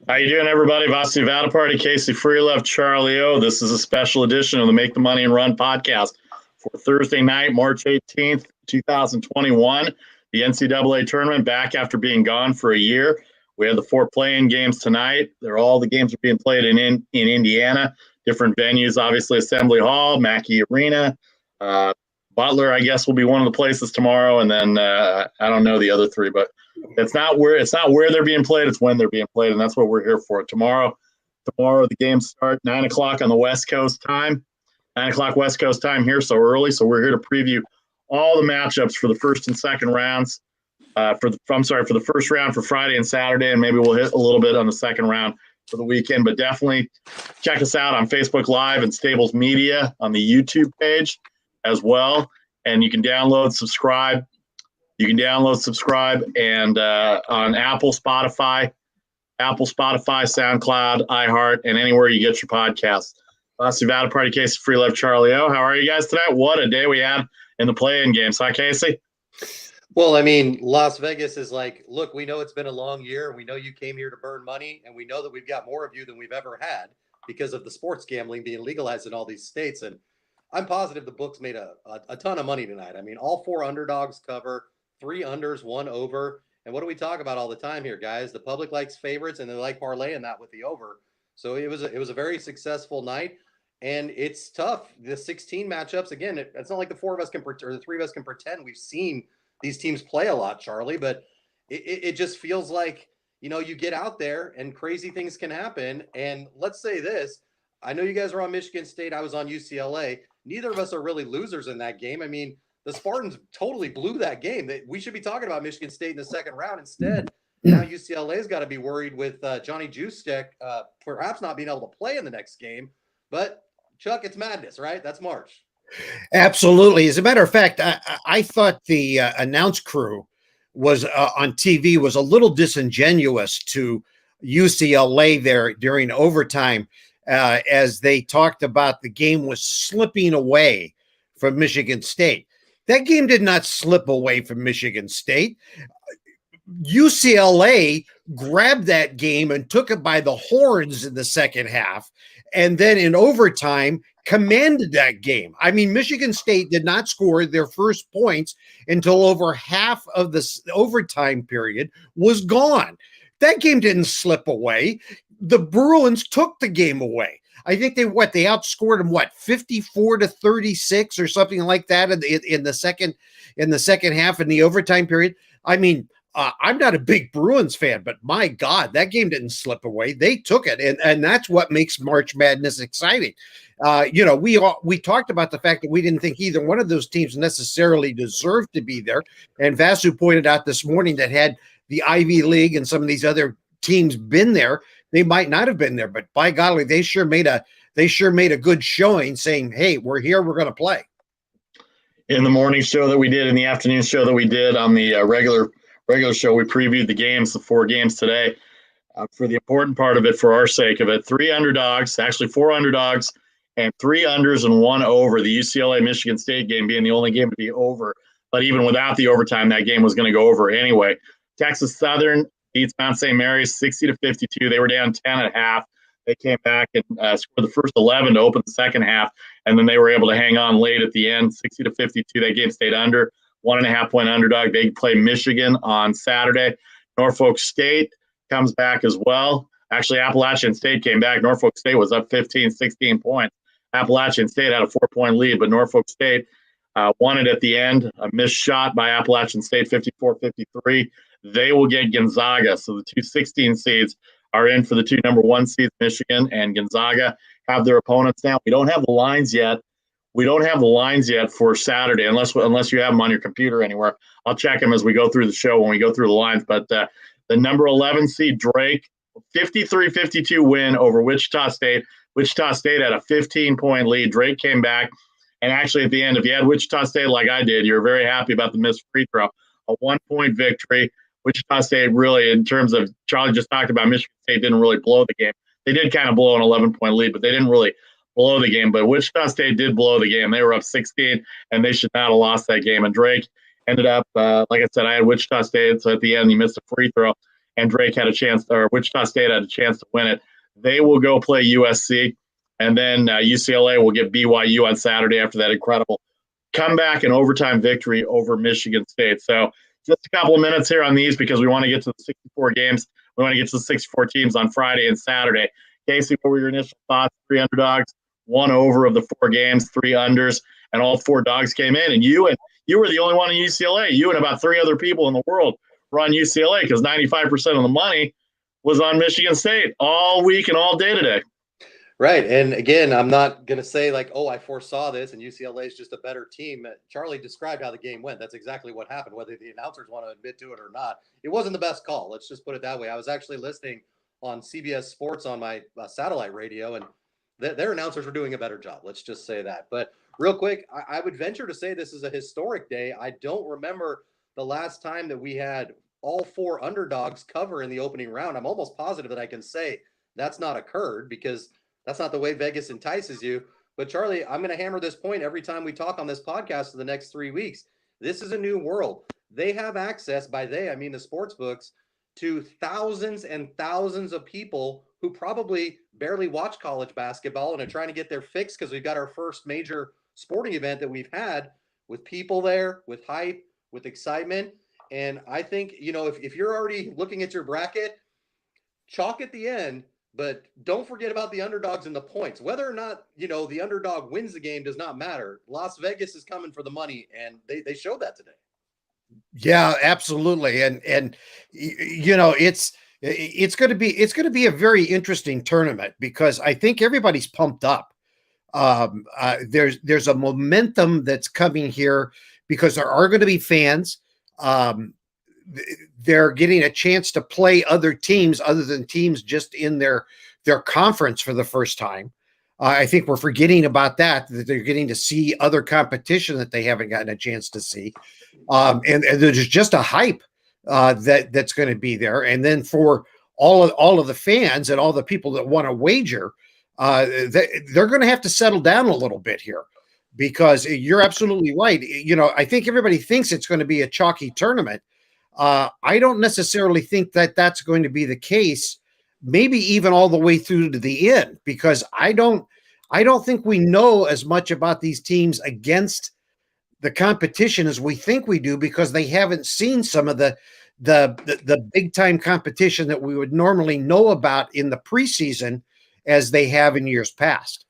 How you doing, everybody? Vasu Vada Party, Casey Freelove, Charlie O. This is a special edition of the Make the Money and Run podcast for Thursday night, March 18th, 2021. The NCAA tournament back after being gone for a year. We have the 4 play-in games tonight. All the games are being played in Indiana, different venues, obviously Assembly Hall, Mackey Arena. Butler, I guess, will be one of the places tomorrow, and then I don't know the other 3, but it's not where they're being played, it's when they're being played, and that's what we're here for. Tomorrow the games start 9 o'clock on the West Coast time. 9 o'clock West Coast time here, so early. So we're here to preview all the matchups for the first and second rounds. For the first round for Friday and Saturday, and maybe we'll hit a little bit on the second round for the weekend. But definitely check us out on Facebook Live and Stables Media on the YouTube page as well. And you can download, subscribe. And on Apple, Spotify, SoundCloud, iHeart, and anywhere you get your podcasts. Vasu Vada Party, Casey Freelove, Charlie O. How are you guys tonight? What a day we had in the play-in games, huh, Casey? Well, I mean, Las Vegas is like, look, we know it's been a long year. We know you came here to burn money, and we know that we've got more of you than we've ever had because of the sports gambling being legalized in all these states. And I'm positive the books made a ton of money tonight. I mean, all 4 underdogs cover, 3 unders, 1 over. And what do we talk about all the time here, guys? The public likes favorites, and they like parlaying that with the over. So it was a very successful night, and it's tough. The 16 matchups, again, it's not like the 4 of us can or the 3 of us can pretend we've seen these teams play a lot, Charlie, but it just feels like, you get out there and crazy things can happen. And let's say this, I know you guys are on Michigan State. I was on UCLA. Neither of us are really losers in that game. I mean, the Spartans totally blew that game. We should be talking about Michigan State in the second round. Instead, now UCLA's got to be worried with Johnny Juszczyk perhaps not being able to play in the next game. But, Chuck, it's madness, right? That's March. Absolutely. As a matter of fact, I thought the announce crew was on TV was a little disingenuous to UCLA there during overtime as they talked about the game was slipping away from Michigan State. That game did not slip away from Michigan State. UCLA grabbed that game and took it by the horns in the second half. And then in overtime, commanded that game. I mean, Michigan State did not score their first points until over half of the overtime period was gone. That game didn't slip away. The Bruins took the game away. I think they outscored them 54-36 or something like that in the second half in the overtime period. I mean, I'm not a big Bruins fan, but my God, that game didn't slip away. They took it, and that's what makes March Madness exciting. We talked about the fact that we didn't think either one of those teams necessarily deserved to be there. And Vasu pointed out this morning that had the Ivy League and some of these other teams been there, they might not have been there. But by golly, they sure made a good showing, saying, "Hey, we're here, we're going to play." In the morning show that we did, in the afternoon show that we did on the regular show, we previewed the 4 games today. For the important part of it, for our sake of it, 3 underdogs, actually 4 underdogs, and 3 unders and 1 over. The UCLA-Michigan State game being the only game to be over. But even without the overtime, that game was going to go over anyway. Texas Southern beats Mount St. Mary's 60-52. They were down 10.5. They came back and scored the first 11 to open the second half, and then they were able to hang on late at the end, 60-52. That game stayed under. 1.5-point underdog. They play Michigan on Saturday. Norfolk State comes back as well. Actually, Appalachian State came back. Norfolk State was up 15, 16 points. Appalachian State had a 4-point lead, but Norfolk State won it at the end. A missed shot by Appalachian State, 54-53. They will get Gonzaga. So the 2 16 seeds are in for the 2 number 1 seeds. Michigan and Gonzaga have their opponents now. We don't have the lines yet. For Saturday, unless you have them on your computer anywhere. I'll check them as we go through the show when we go through the lines. But the number 11 seed Drake, 53-52 win over Wichita State. Wichita State had a 15-point lead. Drake came back, and actually at the end, if you had Wichita State like I did, you're very happy about the missed free throw. A 1-point victory. Wichita State really, in terms of Charlie just talked about, Michigan State didn't really blow the game. They did kind of blow an 11-point lead, but they didn't really blow the game. But Wichita State did blow the game. They were up 16, and they should not have lost that game. And Drake ended up, like I said, I had Wichita State, so at the end he missed a free throw. and Wichita State had a chance to win it. They will go play USC, and then UCLA will get BYU on Saturday after that incredible comeback and overtime victory over Michigan State. So just a couple of minutes here on these because we want to get to the 64 games. We want to get to the 64 teams on Friday and Saturday. Casey, what were your initial thoughts? 3 underdogs, 1 over of the 4 games, 3 unders, and all 4 dogs came in. And you were the only one in UCLA. You and about 3 other people in the world were on UCLA because 95% of the money was on Michigan State all week and all day today. Right. And again, I'm not going to say like, oh, I foresaw this and UCLA is just a better team. Charlie described how the game went. That's exactly what happened, whether the announcers want to admit to it or not. It wasn't the best call. Let's just put it that way. I was actually listening on CBS Sports on my satellite radio, and their announcers were doing a better job. Let's just say that. But real quick, I would venture to say this is a historic day. I don't remember the last time that we had all 4 underdogs cover in the opening round. I'm almost positive that I can say that's not occurred because that's not the way Vegas entices you. But Charlie, I'm going to hammer this point every time we talk on this podcast for the next 3 weeks. This is a new world. They have access, by they, I mean the sports books, to thousands and thousands of people who probably barely watch college basketball and are trying to get their fix because we've got our first major sporting event that we've had with people there, with hype, with excitement. And I think, if you're already looking at your bracket, chalk at the end, but don't forget about the underdogs and the points. Whether or not, the underdog wins the game does not matter. Las Vegas is coming for the money, and they showed that today. Yeah, absolutely. And it's going to be a very interesting tournament because I think everybody's pumped up. There's a momentum that's coming here because there are going to be fans. They're getting a chance to play other teams other than teams just in their conference for the first time. I think we're forgetting about that they're getting to see other competition that they haven't gotten a chance to see. And there's just a hype that's going to be there. And then for all of the fans and all the people that want to wager, they're going to have to settle down a little bit here because you're absolutely right. I think everybody thinks it's going to be a chalky tournament. I don't necessarily think that that's going to be the case, maybe even all the way through to the end, because I don't think we know as much about these teams against the competition as we think we do because they haven't seen some of the big time competition that we would normally know about in the preseason as they have in years past.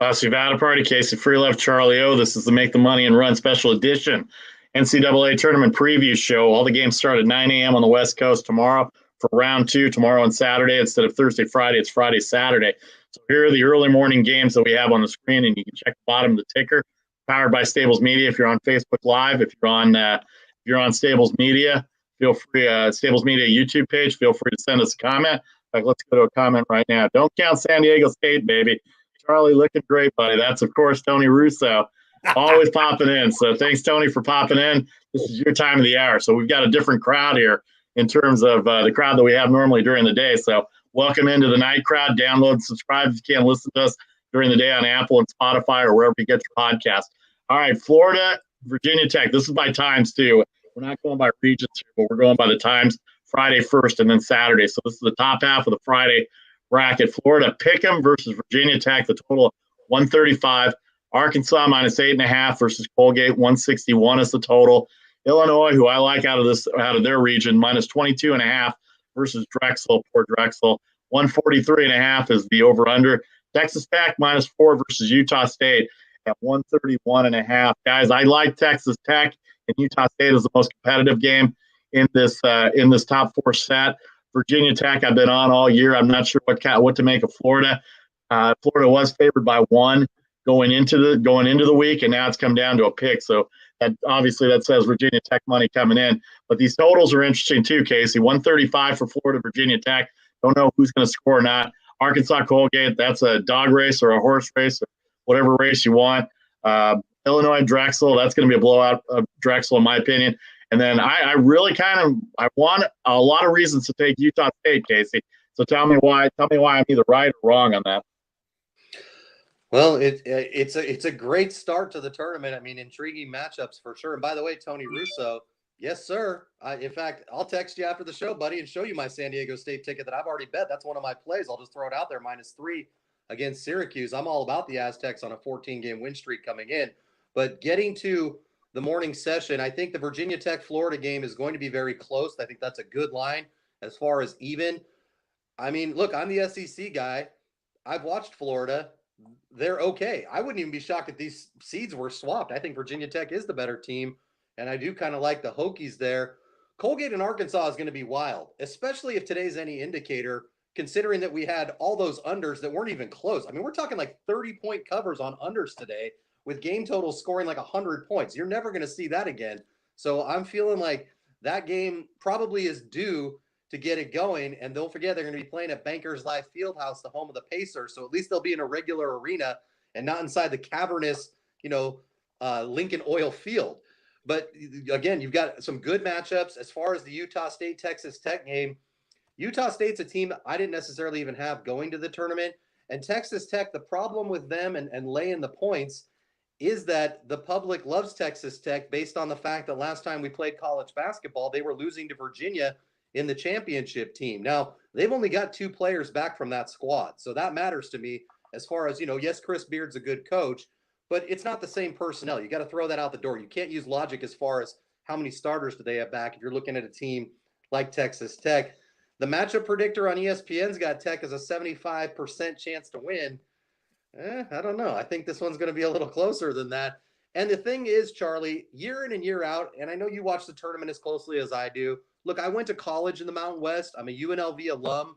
Nevada Party, Casey Freelove, Charlie O. This is the Make the Money and Run special edition NCAA tournament preview show. All the games start at 9 a.m. on the West Coast tomorrow for round 2, tomorrow and Saturday. Instead of Thursday, Friday, it's Friday, Saturday. So here are the early morning games that we have on the screen, and you can check the bottom of the ticker. Powered by Stables Media. If you're on Facebook Live, if you're on Stables Media, feel free. Stables Media YouTube page. Feel free to send us a comment. In fact, let's go to a comment right now. Don't count San Diego State, baby. Charlie, looking great, buddy. That's of course Tony Russo, always popping in. So thanks, Tony, for popping in. This is your time of the hour. So we've got a different crowd here in terms of the crowd that we have normally during the day. So welcome into the night crowd. Download, subscribe if you can't listen to us during the day on Apple and Spotify or wherever you get your podcast. All right, Florida, Virginia Tech. This is by times, too. We're not going by regions here, but we're going by the times, Friday first and then Saturday. So this is the top half of the Friday bracket. Florida, Pick'em versus Virginia Tech, the total of 135. Arkansas, minus 8.5 versus Colgate, 161 is the total. Illinois, who I like out of their region, minus 22.5 versus Drexel, poor Drexel. 143.5 is the over-under. Texas Tech, minus 4 versus Utah State at 131.5. Guys, I like Texas Tech, and Utah State is the most competitive game in this top 4 set. Virginia Tech, I've been on all year. I'm not sure what to make of Florida. Florida was favored by 1 going into the week, and now it's come down to a pick. So that says Virginia Tech money coming in. But these totals are interesting too, Casey. 135 for Florida, Virginia Tech. Don't know who's going to score or not. Arkansas Colgate, that's a dog race or a horse race or whatever race you want. Illinois Drexel, that's going to be a blowout of Drexel in my opinion. And then I really I want a lot of reasons to take Utah State, Casey. So tell me why I'm either right or wrong on that. Well, it's a great start to the tournament. I mean, intriguing matchups for sure. And by the way, Tony Russo, Yes, sir. In fact, I'll text you after the show, buddy, and show you my San Diego State ticket that I've already bet. That's one of my plays. I'll just throw it out there, -3 against Syracuse. I'm all about the Aztecs on a 14-game win streak coming in. But getting to the morning session, I think the Virginia Tech Florida game is going to be very close. I think that's a good line as far as even. I mean, look, I'm the SEC guy. I've watched Florida. They're okay. I wouldn't even be shocked if these seeds were swapped. I think Virginia Tech is the better team, and I do kind of like the Hokies there. Colgate and Arkansas is going to be wild, especially if today's any indicator, considering that we had all those unders that weren't even close. I mean, we're talking like 30-point covers on unders today with game totals scoring like 100 points. You're never going to see that again. So I'm feeling like that game probably is due to get it going. And don't forget, they're going to be playing at Bankers Life Fieldhouse, the home of the Pacers. So at least they'll be in a regular arena and not inside the cavernous, Lincoln Oil Field. But again, you've got some good matchups as far as the Utah State Texas Tech game. Utah State's a team I didn't necessarily even have going to the tournament. And Texas Tech, the problem with them and laying the points is that the public loves Texas Tech based on the fact that last time we played college basketball, they were losing to Virginia in the championship team. Now, they've only got 2 players back from that squad. So that matters to me as far as, yes, Chris Beard's a good coach, but it's not the same personnel. You got to throw that out the door. You can't use logic as far as how many starters do they have back if you're looking at a team like Texas Tech. The matchup predictor on ESPN's got Tech as a 75% chance to win. I don't know. I think this one's going to be a little closer than that. And the thing is, Charlie, year in and year out, and I know you watch the tournament as closely as I do. Look, I went to college in the Mountain West. I'm a UNLV alum,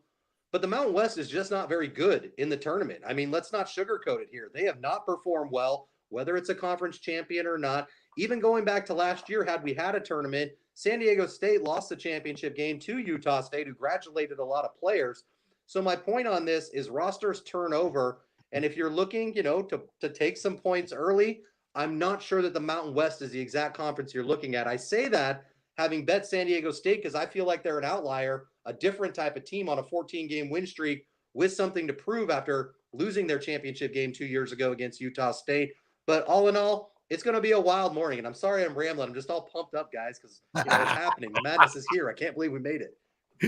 but the Mountain West is just not very good in the tournament. I mean, let's not sugarcoat it here. They have not performed well, whether it's a conference champion or not. Even going back to last year, had we had a tournament, San Diego State lost the championship game to Utah State, who graduated a lot of players. So my point on this is rosters turn over. And if you're looking, to take some points early, I'm not sure that the Mountain West is the exact conference you're looking at. I say that having bet San Diego State because I feel like they're an outlier, a different type of team on a 14-game win streak with something to prove after losing their championship game 2 years ago against Utah State. But all in all, it's going to be a wild morning. And I'm sorry I'm rambling. I'm just all pumped up, guys, because it's happening. The madness is here. I can't believe we made it.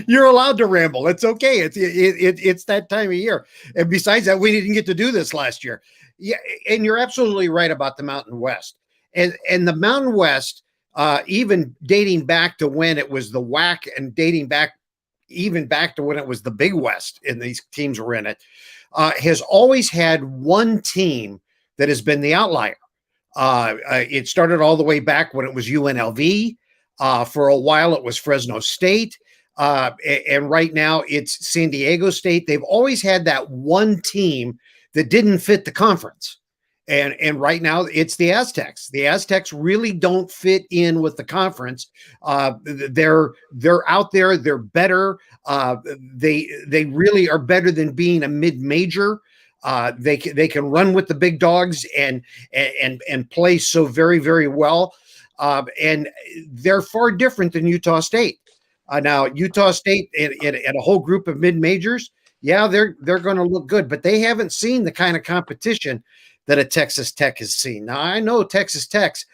You're allowed to ramble. It's okay. It's that time of year. And besides that, we didn't get to do this last year. Yeah, and you're absolutely right about the Mountain West. And the Mountain West, even dating back to when it was the WAC and dating back even back to when it was the Big West and these teams were in it, has always had one team that has been the outlier. It started all the way back when it was UNLV. For a while, it was Fresno State. And right now it's San Diego State. They've always had that one team that didn't fit the conference. And right now it's the Aztecs. The Aztecs really don't fit in with the conference. They're out there. They're better. They really are better than being a mid-major. They can run with the big dogs and play so very, very well. And they're far different than Utah State. Now, Utah State and a whole group of mid-majors, yeah, they're going to look good, but they haven't seen the kind of competition that a Texas Tech has seen. Now, I know Texas Tech's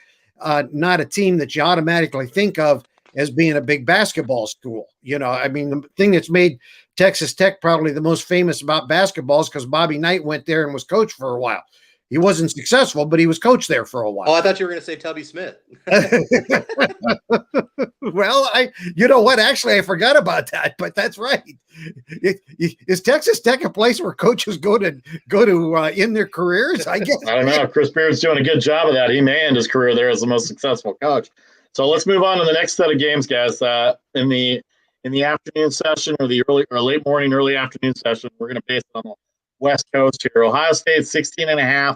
not a team that you automatically think of as being a big basketball school. I mean, the thing that's made Texas Tech probably the most famous about basketball is because Bobby Knight went there and was coach for a while. He wasn't successful, but he was coach there for a while. Oh, I thought you were going to say Tubby Smith. Well, you know what? Actually, I forgot about that, but that's right. Is Texas Tech a place where coaches go to end their careers? I guess. I don't know. Chris Beard's doing a good job of that. He may end his career there as the most successful coach. So let's move on to the next set of games, guys. In the afternoon session or the early or late morning, early afternoon session, we're going to base it on the West Coast here. Ohio State 16.5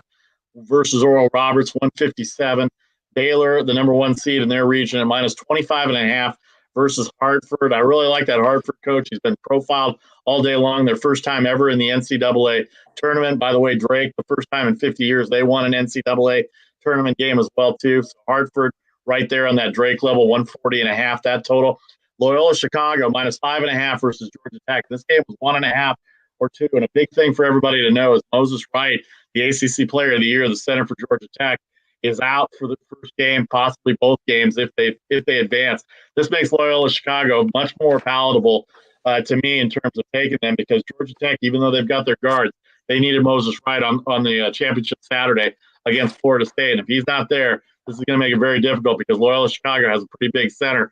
versus Oral Roberts 157. Baylor, the number 1 seed in their region, at minus 25.5 versus Hartford. I really like that Hartford coach. He's been profiled all day long. Their first time ever in the NCAA tournament. By the way, Drake, the first time in 50 years, they won an NCAA tournament game as well, too. So Hartford right there on that Drake level, 140.5, that total. Loyola Chicago, minus 5.5 versus Georgia Tech. This game was 1.5 or 2. And a big thing for everybody to know is Moses Wright, the ACC Player of the Year, the center for Georgia Tech. is out for the first game, possibly both games if they advance. This makes Loyola Chicago much more palatable to me in terms of taking them, because Georgia Tech, even though they've got their guards, they needed Moses Wright on the championship Saturday against Florida State. And if he's not there, this is going to make it very difficult, because Loyola Chicago has a pretty big center,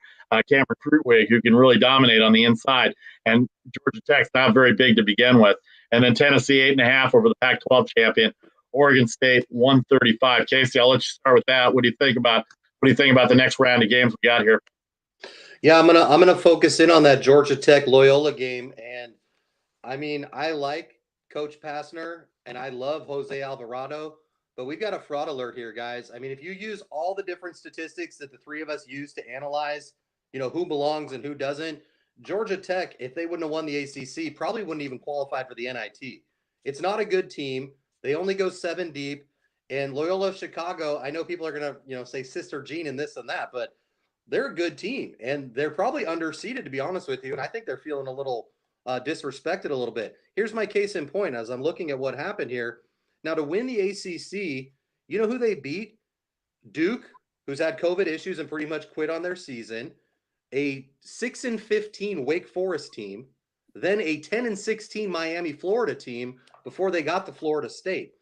Cameron Krutwig, who can really dominate on the inside. And Georgia Tech's not very big to begin with. And then Tennessee 8.5 over the Pac-12 champion. Oregon State 135. Casey, I'll let you start with that. What do you think about the next round of games we got here? Yeah, I'm gonna focus in on that Georgia Tech Loyola game. And I mean, I like Coach Passner and I love Jose Alvarado, but we've got a fraud alert here, guys. I mean, if you use all the different statistics that the three of us use to analyze, who belongs and who doesn't, Georgia Tech, if they wouldn't have won the ACC, probably wouldn't even qualify for the NIT. It's not a good team. They only go 7 deep. And Loyola Chicago, I know people are going to, say Sister Jean and this and that, but they're a good team. And they're probably underseeded, to be honest with you. And I think they're feeling a little disrespected a little bit. Here's my case in point as I'm looking at what happened here. Now, to win the ACC, you know who they beat? Duke, who's had COVID issues and pretty much quit on their season. A 6-15 Wake Forest team, then a 10-16 Miami, Florida team before they got to Florida State.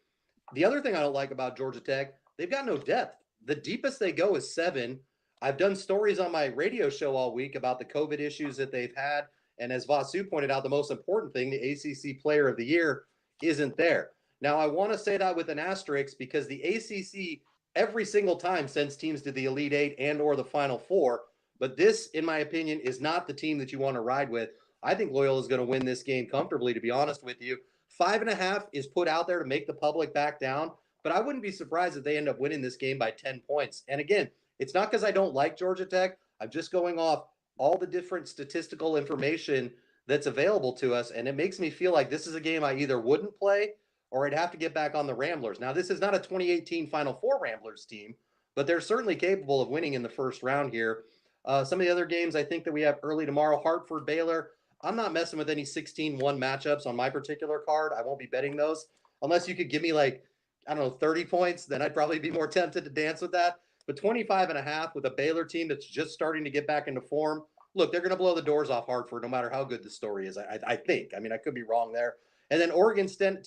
The other thing I don't like about Georgia Tech, they've got no depth. The deepest they go is 7. I've done stories on my radio show all week about the COVID issues that they've had. And as Vasu pointed out, the most important thing, the ACC Player of the Year, isn't there. Now, I want to say that with an asterisk, because the ACC every single time sends teams to the Elite Eight and or the Final Four. But this, in my opinion, is not the team that you want to ride with. I think Loyola is going to win this game comfortably, to be honest with you. 5.5 is put out there to make the public back down, but I wouldn't be surprised if they end up winning this game by 10 points. And again, it's not because I don't like Georgia Tech. I'm just going off all the different statistical information that's available to us, and it makes me feel like this is a game I either wouldn't play or I'd have to get back on the Ramblers. Now, this is not a 2018 Final Four Ramblers team, but they're certainly capable of winning in the first round here. Some of the other games I think that we have early tomorrow, Hartford, Baylor. I'm not messing with any 16-1 matchups on my particular card. I won't be betting those unless you could give me 30 points. Then I'd probably be more tempted to dance with that. But 25.5 with a Baylor team that's just starting to get back into form. Look, they're going to blow the doors off Hartford no matter how good the story is. I think. I mean, I could be wrong there. And then Oregon State,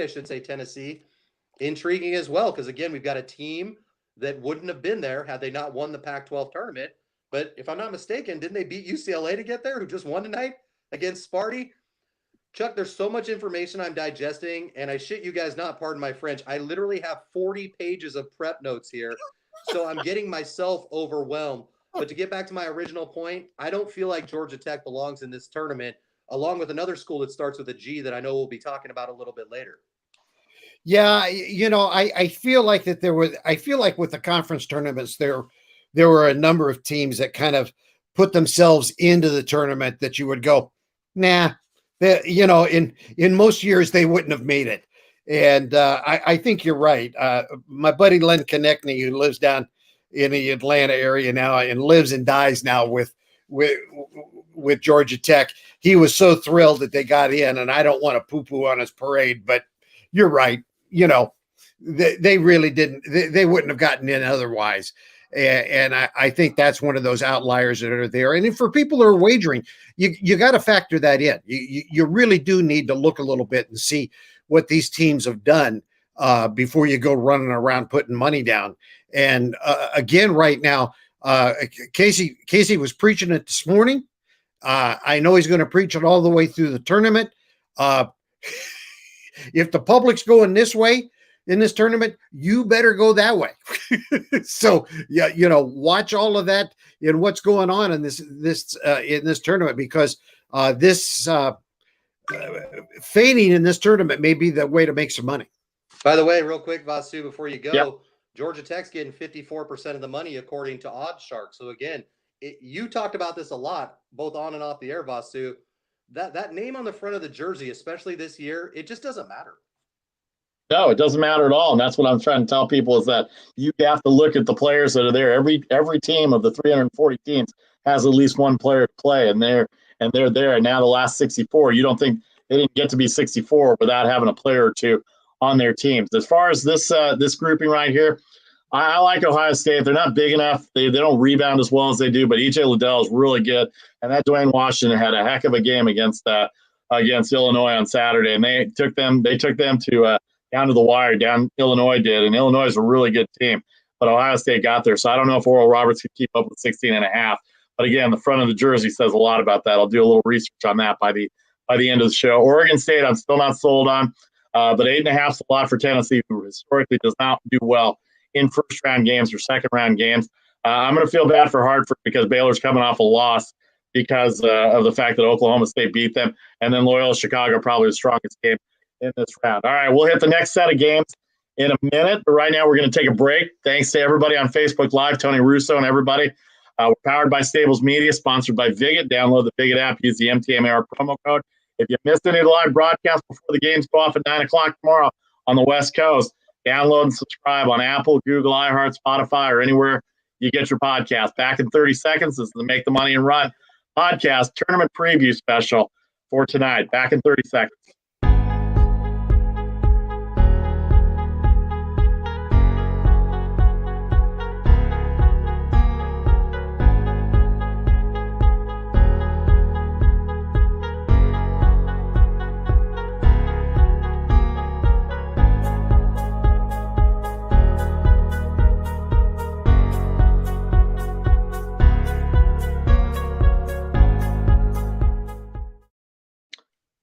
I should say, Tennessee, intriguing as well, because again, we've got a team that wouldn't have been there had they not won the Pac-12 tournament. But if I'm not mistaken, didn't they beat UCLA to get there, who just won tonight against Sparty? Chuck, there's so much information I'm digesting, and I shit you guys not, pardon my French. I literally have 40 pages of prep notes here, so I'm getting myself overwhelmed. But to get back to my original point, I don't feel like Georgia Tech belongs in this tournament, along with another school that starts with a G that I know we'll be talking about a little bit later. Yeah, I feel like with the conference tournaments, there were a number of teams that kind of put themselves into the tournament that you would go, nah, in most years they wouldn't have made it. And I think you're right. My buddy Len Konechny, who lives down in the Atlanta area now and lives and dies now with Georgia Tech, he was so thrilled that they got in, and I don't want to poo-poo on his parade, but you're right. They really didn't. They wouldn't have gotten in otherwise. And I think that's one of those outliers that are there. And for people who are wagering, you got to factor that in. You really do need to look a little bit and see what these teams have done before you go running around putting money down. And again, right now, Casey was preaching it this morning. I know he's going to preach it all the way through the tournament. If the public's going this way in this tournament, you better go that way. So, yeah, watch all of that and what's going on in this tournament, because this fading in this tournament may be the way to make some money. By the way, real quick, Vasu, before you go, yep. Georgia Tech's getting 54% of the money according to OddsShark. So again, you talked about this a lot, both on and off the air, Vasu. That name on the front of the jersey, especially this year, it just doesn't matter. No, it doesn't matter at all. And that's what I'm trying to tell people, is that you have to look at the players that are there. Every team of the 340 teams has at least one player to play, and they're there. And now the last 64, you don't think they didn't get to be 64 without having a player or two on their teams. As far as this grouping right here, I like Ohio State. They're not big enough. They don't rebound as well as they do, but EJ Liddell is really good. And that Dwayne Washington had a heck of a game against Illinois on Saturday, and they took them to down to the wire. Down Illinois did, and Illinois is a really good team. But Ohio State got there, so I don't know if Oral Roberts could keep up with 16.5. But again, the front of the jersey says a lot about that. I'll do a little research on that by the end of the show. Oregon State, I'm still not sold on, but 8.5 is a lot for Tennessee, who historically does not do well in first-round games or second-round games. I'm going to feel bad for Hartford because Baylor's coming off a loss because of the fact that Oklahoma State beat them, and then Loyola Chicago probably the strongest game in this round. All right, we'll hit the next set of games in a minute, but right now we're going to take a break. Thanks to everybody on Facebook Live, Tony Russo and everybody. We're powered by Stables Media, sponsored by Viget. Download the Viget app, use the MTMAR promo code. If you missed any of the live broadcasts before the games go off at 9 o'clock tomorrow on the West Coast, download and subscribe on Apple, Google, iHeart, Spotify, or anywhere you get your podcast. Back in 30 seconds, this is the Make the Money and Run podcast tournament preview special for tonight. Back in 30 seconds.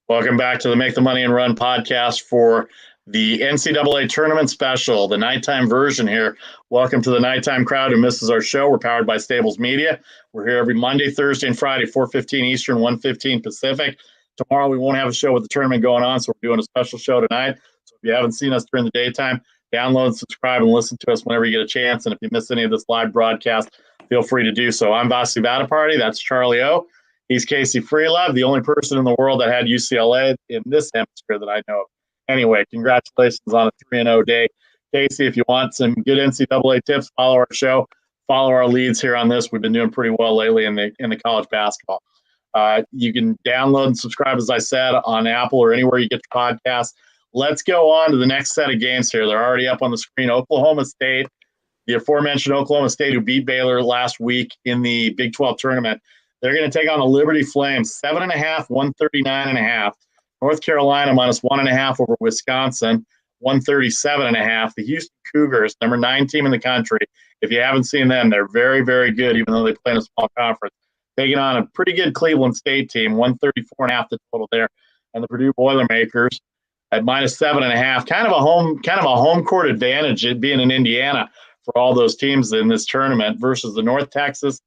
Welcome back to the Make the Money and Run podcast for the NCAA tournament special, the nighttime version here. Welcome to the nighttime crowd who misses our show. We're powered by Stables Media. We're here every Monday, Thursday, and Friday, 4:15 Eastern, 1:15 Pacific. Tomorrow we won't have a show with the tournament going on, so we're doing a special show tonight. So if you haven't seen us during the daytime, download and subscribe and listen to us whenever you get a chance. And if you miss any of this live broadcast, feel free to do so. I'm Vasi Vadaparty. That's Charlie O. He's Casey Freelove, the only person in the world that had UCLA in this hemisphere that I know of. Anyway, congratulations on a 3-0 day. Casey, if you want some good NCAA tips, follow our show. Follow our leads here on this. We've been doing pretty well lately in the college basketball. You can download and subscribe, as I said, on Apple or anywhere you get your podcasts. Let's go on to the next set of games here. They're already up on the screen. Oklahoma State, the aforementioned Oklahoma State, who beat Baylor last week in the Big 12 tournament. They're going to take on the Liberty Flames, 7.5, 139.5. North Carolina minus 1.5 over Wisconsin, 137.5. The Houston Cougars, number 9 team in the country. If you haven't seen them, they're very, very good, even though they play in a small conference. Taking on a pretty good Cleveland State team, 134.5 the total there. And the Purdue Boilermakers at minus 7.5. Kind of a home court advantage, it being in Indiana for all those teams in this tournament versus the North Texas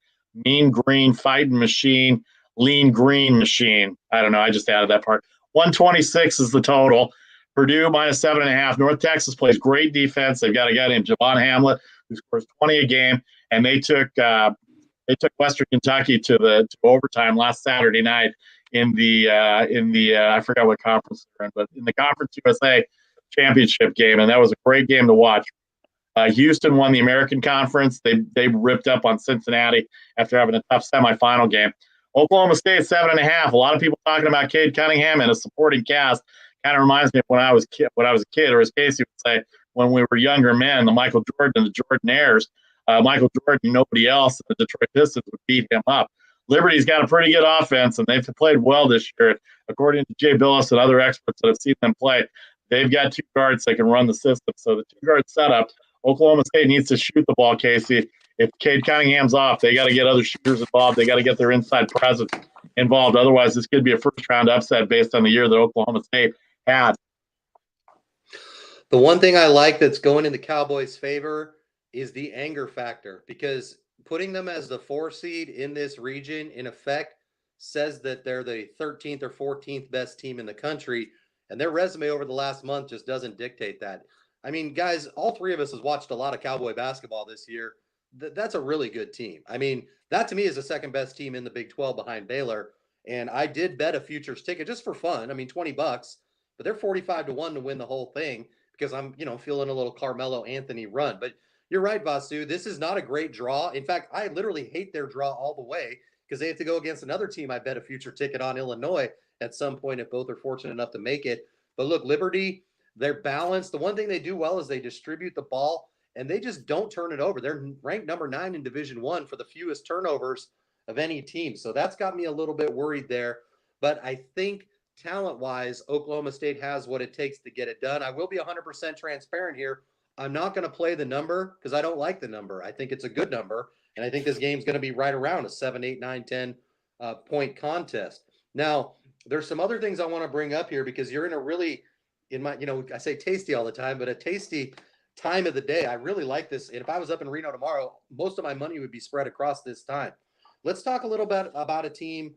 Mean Green Fighting Machine, Lean Green Machine. I don't know. I just added that part. 126 is the total. Purdue minus 7.5. North Texas plays great defense. They've got a guy named Javon Hamlet who scores 20 a game, and they took Western Kentucky to overtime last Saturday night in the I forgot what conference they're in, but in the Conference USA championship game, and that was a great game to watch. Houston won the American Conference. They ripped up on Cincinnati after having a tough semifinal game. Oklahoma State 7.5. A lot of people talking about Cade Cunningham and a supporting cast. Kind of reminds me of when I was a kid, or as Casey would say, when we were younger men, the Michael Jordan and the Jordan-Airs. Michael Jordan, nobody else, the Detroit Pistons would beat him up. Liberty's got a pretty good offense, and they've played well this year. According to Jay Billis and other experts that have seen them play, they've got 2 guards that can run the system. So the 2-guard setup, Oklahoma State needs to shoot the ball, Casey. If Cade Cunningham's off, they got to get other shooters involved. They got to get their inside presence involved. Otherwise, this could be a first-round upset based on the year that Oklahoma State had. The one thing I like that's going in the Cowboys' favor is the anger factor, because putting them as the 4 seed in this region, in effect, says that they're the 13th or 14th best team in the country, and their resume over the last month just doesn't dictate that. I mean, guys, all 3 of us has watched a lot of Cowboy basketball this year. That's a really good team. I mean, that to me is the second best team in the Big 12 behind Baylor. And I did bet a futures ticket just for fun. I mean, $20, but they're 45-1 to win the whole thing because I'm, feeling a little Carmelo Anthony run. But you're right, Vasu. This is not a great draw. In fact, I literally hate their draw all the way because they have to go against another team I bet a future ticket on, Illinois, at some point if both are fortunate enough to make it. But look, Liberty, They're balanced. The one thing they do well is they distribute the ball and they just don't turn it over. They're ranked number 9 in Division One for the fewest turnovers of any team. So that's got me a little bit worried there. But I think talent-wise, Oklahoma State has what it takes to get it done. I will be 100% transparent here. I'm not going to play the number because I don't like the number. I think it's a good number, and I think this game's going to be right around a 7, 8, 9, 10 point contest. Now, there's some other things I want to bring up here because you're in a really, in my, I say tasty all the time, but a tasty time of the day. I really like this. And if I was up in Reno tomorrow, most of my money would be spread across this time. Let's talk a little bit about a team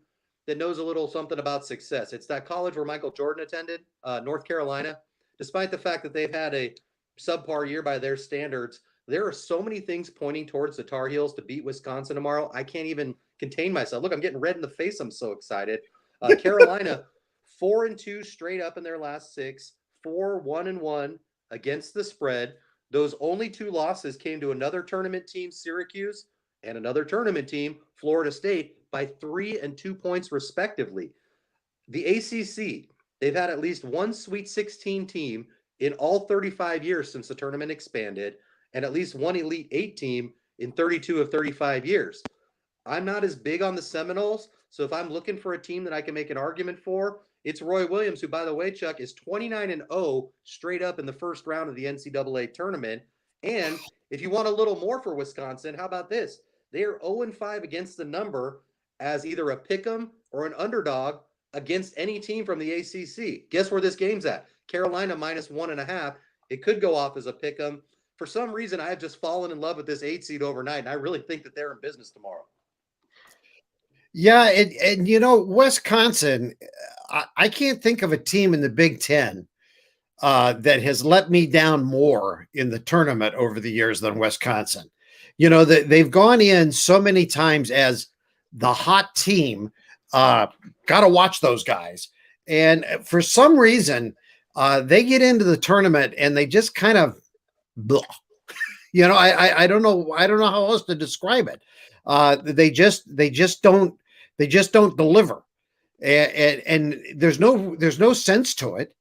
that knows a little something about success. It's that college where Michael Jordan attended, North Carolina. Despite the fact that they've had a subpar year by their standards, there are so many things pointing towards the Tar Heels to beat Wisconsin tomorrow. I can't even contain myself. Look, I'm getting red in the face. I'm so excited. Carolina, 4-2 straight up in their last 6, 4-1-1 against the spread. Those only 2 losses came to another tournament team, Syracuse, and another tournament team, Florida State, by 3 and 2 points respectively. The ACC, they've had at least one Sweet 16 team in all 35 years since the tournament expanded, and at least one Elite 8 team in 32 of 35 years. I'm not as big on the Seminoles, so if I'm looking for a team that I can make an argument for, it's Roy Williams, who, by the way, Chuck, is 29-0 straight up in the first round of the NCAA tournament. And if you want a little more for Wisconsin, how about this? They are 0-5 against the number as either a pick'em or an underdog against any team from the ACC. Guess where this game's at? Carolina -1.5. It could go off as a pick'em. For some reason, I have just fallen in love with this 8 seed overnight, and I really think that they're in business tomorrow. Yeah, and Wisconsin, I can't think of a team in the Big Ten that has let me down more in the tournament over the years than Wisconsin. They've gone in so many times as the hot team. Got to watch those guys. And for some reason, they get into the tournament and they just kind of, blah. I don't know. I don't know how else to describe it. They just don't deliver. And there's no sense to it.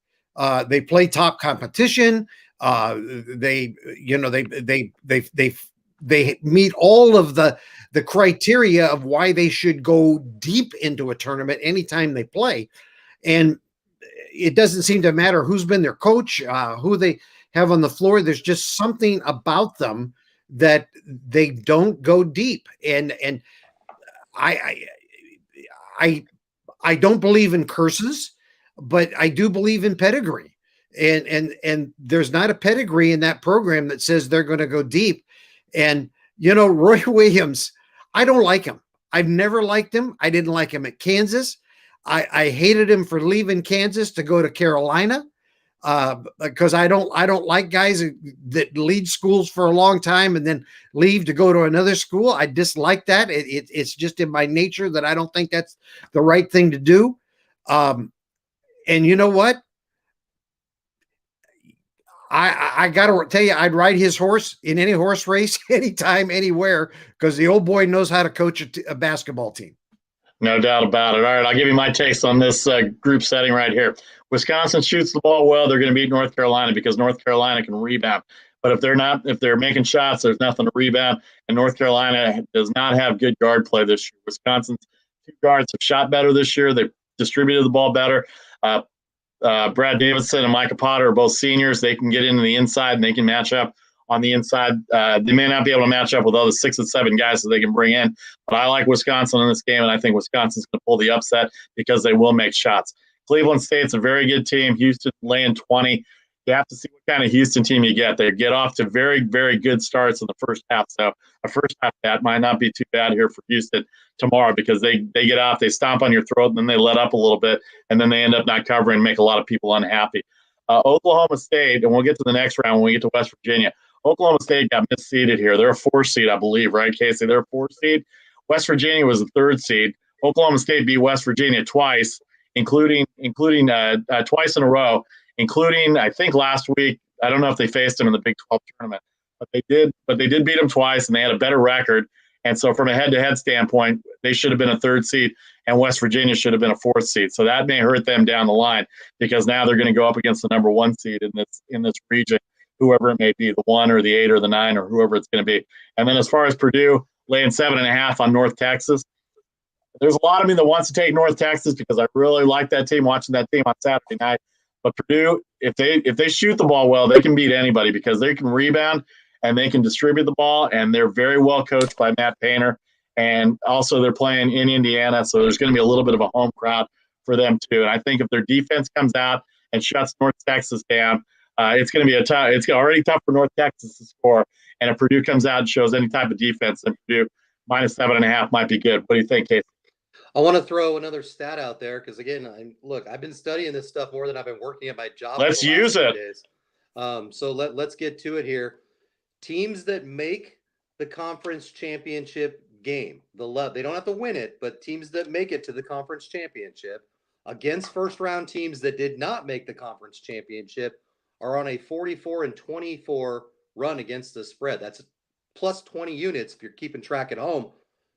They play top competition. They meet all of the criteria of why they should go deep into a tournament anytime they play. And it doesn't seem to matter who's been their coach, who they have on the floor. There's just something about them that they don't go deep. And I don't believe in curses, but I do believe in pedigree. And there's not a pedigree in that program that says they're going to go deep. And Roy Williams, I don't like him. I've never liked him. I didn't like him at Kansas. I hated him for leaving Kansas to go to Carolina because I don't like guys that lead schools for a long time and then leave to go to another school. I dislike that. It's just in my nature that I don't think that's the right thing to do. And you know what? I got to tell you, I'd ride his horse in any horse race, anytime, anywhere, because the old boy knows how to coach a basketball team. No doubt about it. All right, I'll give you my takes on this group setting right here. Wisconsin shoots the ball well. They're going to beat North Carolina because North Carolina can rebound. But if they're making shots, there's nothing to rebound. And North Carolina does not have good guard play this year. Wisconsin's 2 guards have shot better this year. They've distributed the ball better. Brad Davidson and Micah Potter are both seniors. They can get into the inside and they can match up on the inside. They may not be able to match up with all the 6 and 7 guys that they can bring in, but I like Wisconsin in this game, and I think Wisconsin's going to pull the upset because they will make shots. Cleveland State's a very good team. Houston laying 20. You have to see what kind of Houston team you get. They get off to very, very good starts in the first half, so a first half that might not be too bad here for Houston tomorrow because they get off, they stomp on your throat, and then they let up a little bit, and then they end up not covering and make a lot of people unhappy. Oklahoma State, and we'll get to the next round when we get to West Virginia. Oklahoma State got misseeded here. They're a 4 seed, I believe, right, Casey? They're a 4 seed. West Virginia was a 3rd seed. Oklahoma State beat West Virginia twice, including twice in a row, including, I think, last week. I don't know if they faced them in the Big 12 tournament, but they did beat them twice, and they had a better record. And so from a head-to-head standpoint, they should have been a third seed, and West Virginia should have been a fourth seed. So that may hurt them down the line because now they're going to go up against the number one seed in this region, whoever it may be, the 1 or the 8 or the 9 or whoever it's going to be. And then as far as Purdue laying 7.5 on North Texas, there's a lot of me that wants to take North Texas because I really like that team, watching that team on Saturday night. But Purdue, if they shoot the ball well, they can beat anybody because they can rebound and they can distribute the ball, and they're very well coached by Matt Painter. And also they're playing in Indiana, so there's going to be a little bit of a home crowd for them too. And I think if their defense comes out and shuts North Texas down, it's going to be it's already tough for North Texas to score. And if Purdue comes out and shows any type of defense, then Purdue minus 7.5 might be good. What do you think, Casey? I want to throw another stat out there because, again, I've been studying this stuff more than I've been working at my job. Let's use it. Days. So let's get to it here. Teams that make the conference championship game, they don't have to win it, but teams that make it to the conference championship against first-round teams that did not make the conference championship are on a 44-24 run against the spread. That's plus 20 units if you're keeping track at home.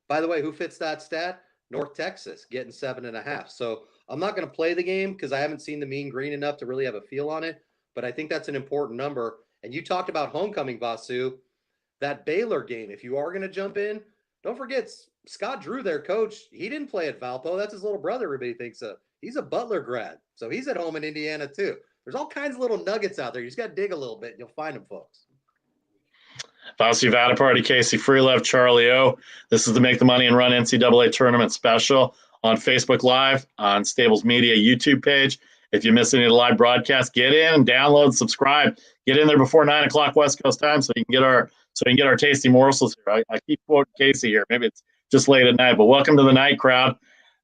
By the way, who fits that stat? North Texas getting 7.5. So I'm not going to play the game because I haven't seen the mean green enough to really have a feel on it. But I think that's an important number. And you talked about homecoming, Vasu. That Baylor game, if you are going to jump in, don't forget Scott Drew, their coach. He didn't play at Valpo. That's his little brother. Everybody thinks he's a Butler grad. So he's at home in Indiana too. There's all kinds of little nuggets out there. You just got to dig a little bit and you'll find them, folks. Vasu Vadaparty, Casey Freelove, Charlie O. This is the Make the Money and Run NCAA Tournament Special on Facebook Live, on Stables Media YouTube page. If you miss any of the live broadcasts, get in, download, subscribe. Get in there before 9 o'clock West Coast time so you can get our tasty morsels here. I keep quoting Casey here. Maybe it's just late at night, but welcome to the night crowd.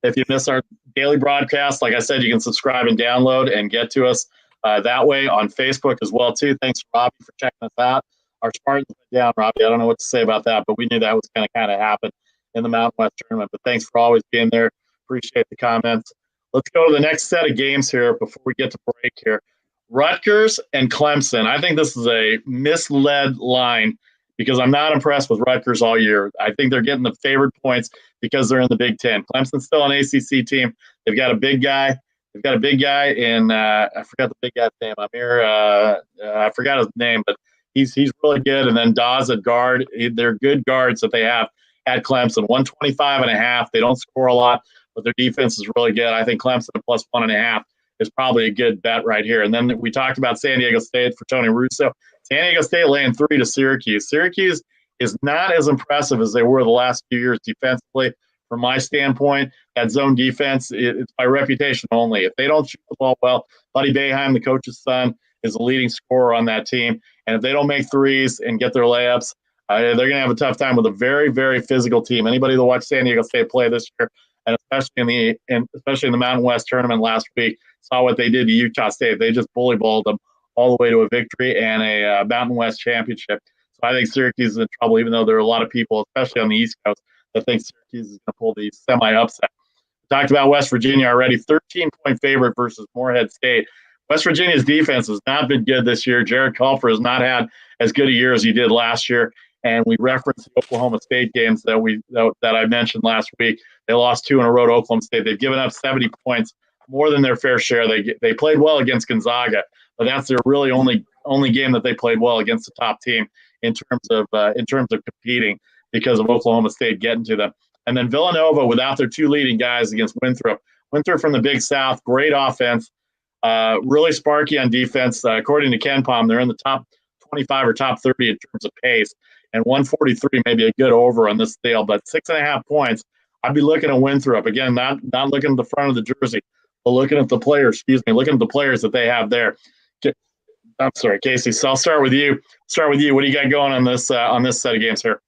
If you miss our daily broadcast, like I said, you can subscribe and download and get to us that way on Facebook as well too. Thanks, Robbie, for checking us out. Our Spartans went down, Robbie. I don't know what to say about that, but we knew that was going to kind of happen in the Mountain West tournament. But thanks for always being there. Appreciate the comments. Let's go to the next set of games here before we get to break here. Rutgers and Clemson. I think this is a misled line because I'm not impressed with Rutgers all year. I think they're getting the favored points because they're in the Big Ten. Clemson's still an ACC team. They've got a big guy. They've got a big guy in I forgot the big guy's name. I forgot his name, but he's really good. And then Dawes at guard. They're good guards that they have at Clemson. 125.5. They don't score a lot, but their defense is really good. I think Clemson at plus 1.5 is probably a good bet right here. And then we talked about San Diego State for Tony Russo. San Diego State laying 3 to Syracuse. Syracuse is not as impressive as they were the last few years defensively. From my standpoint, that zone defense, it's by reputation only. If they don't shoot the ball well, Buddy Boeheim, the coach's son, is the leading scorer on that team. And if they don't make threes and get their layups, they're going to have a tough time with a very, very physical team. Anybody that watched San Diego State play this year, and especially in the Mountain West tournament last week, saw what they did to Utah State. They just bully balled them all the way to a victory and a Mountain West championship. So I think Syracuse is in trouble, even though there are a lot of people, especially on the East Coast, that think Syracuse is going to pull the semi-upset. We talked about West Virginia already, 13-point favorite versus Morehead State. West Virginia's defense has not been good this year. Jared Culver has not had as good a year as he did last year. And we referenced the Oklahoma State games that I mentioned last week. They lost 2 in a row to Oklahoma State. They've given up 70 points, more than their fair share. They played well against Gonzaga, but that's their really only game that they played well against the top team in terms of competing because of Oklahoma State getting to them. And then Villanova, without their 2 leading guys against Winthrop. Winthrop from the Big South, great offense, really sparky on defense. According to Ken Palm, they're in the top 25 or top 30 in terms of pace. And 143 may be a good over on this deal, but 6.5 points. I'd be looking at Winthrop again, not looking at the front of the jersey, but looking at the players. Looking at the players that they have there. I'm sorry, Casey. So I'll start with you. What do you got going on this set of games here?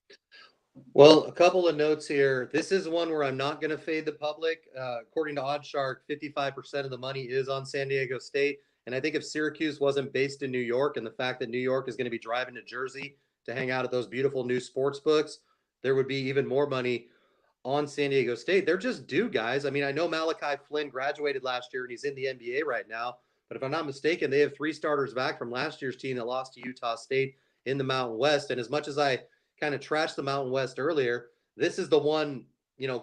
Well, a couple of notes here. This is one where I'm not going to fade the public. According to OddsShark, 55% of the money is on San Diego State. And I think if Syracuse wasn't based in New York and the fact that New York is going to be driving to Jersey to hang out at those beautiful new sports books, there would be even more money on San Diego State. They're just due, guys. I mean, I know Malachi Flynn graduated last year and he's in the NBA right now. But if I'm not mistaken, they have 3 starters back from last year's team that lost to Utah State in the Mountain West. And as much as I kind of trashed the Mountain West earlier, this is the one,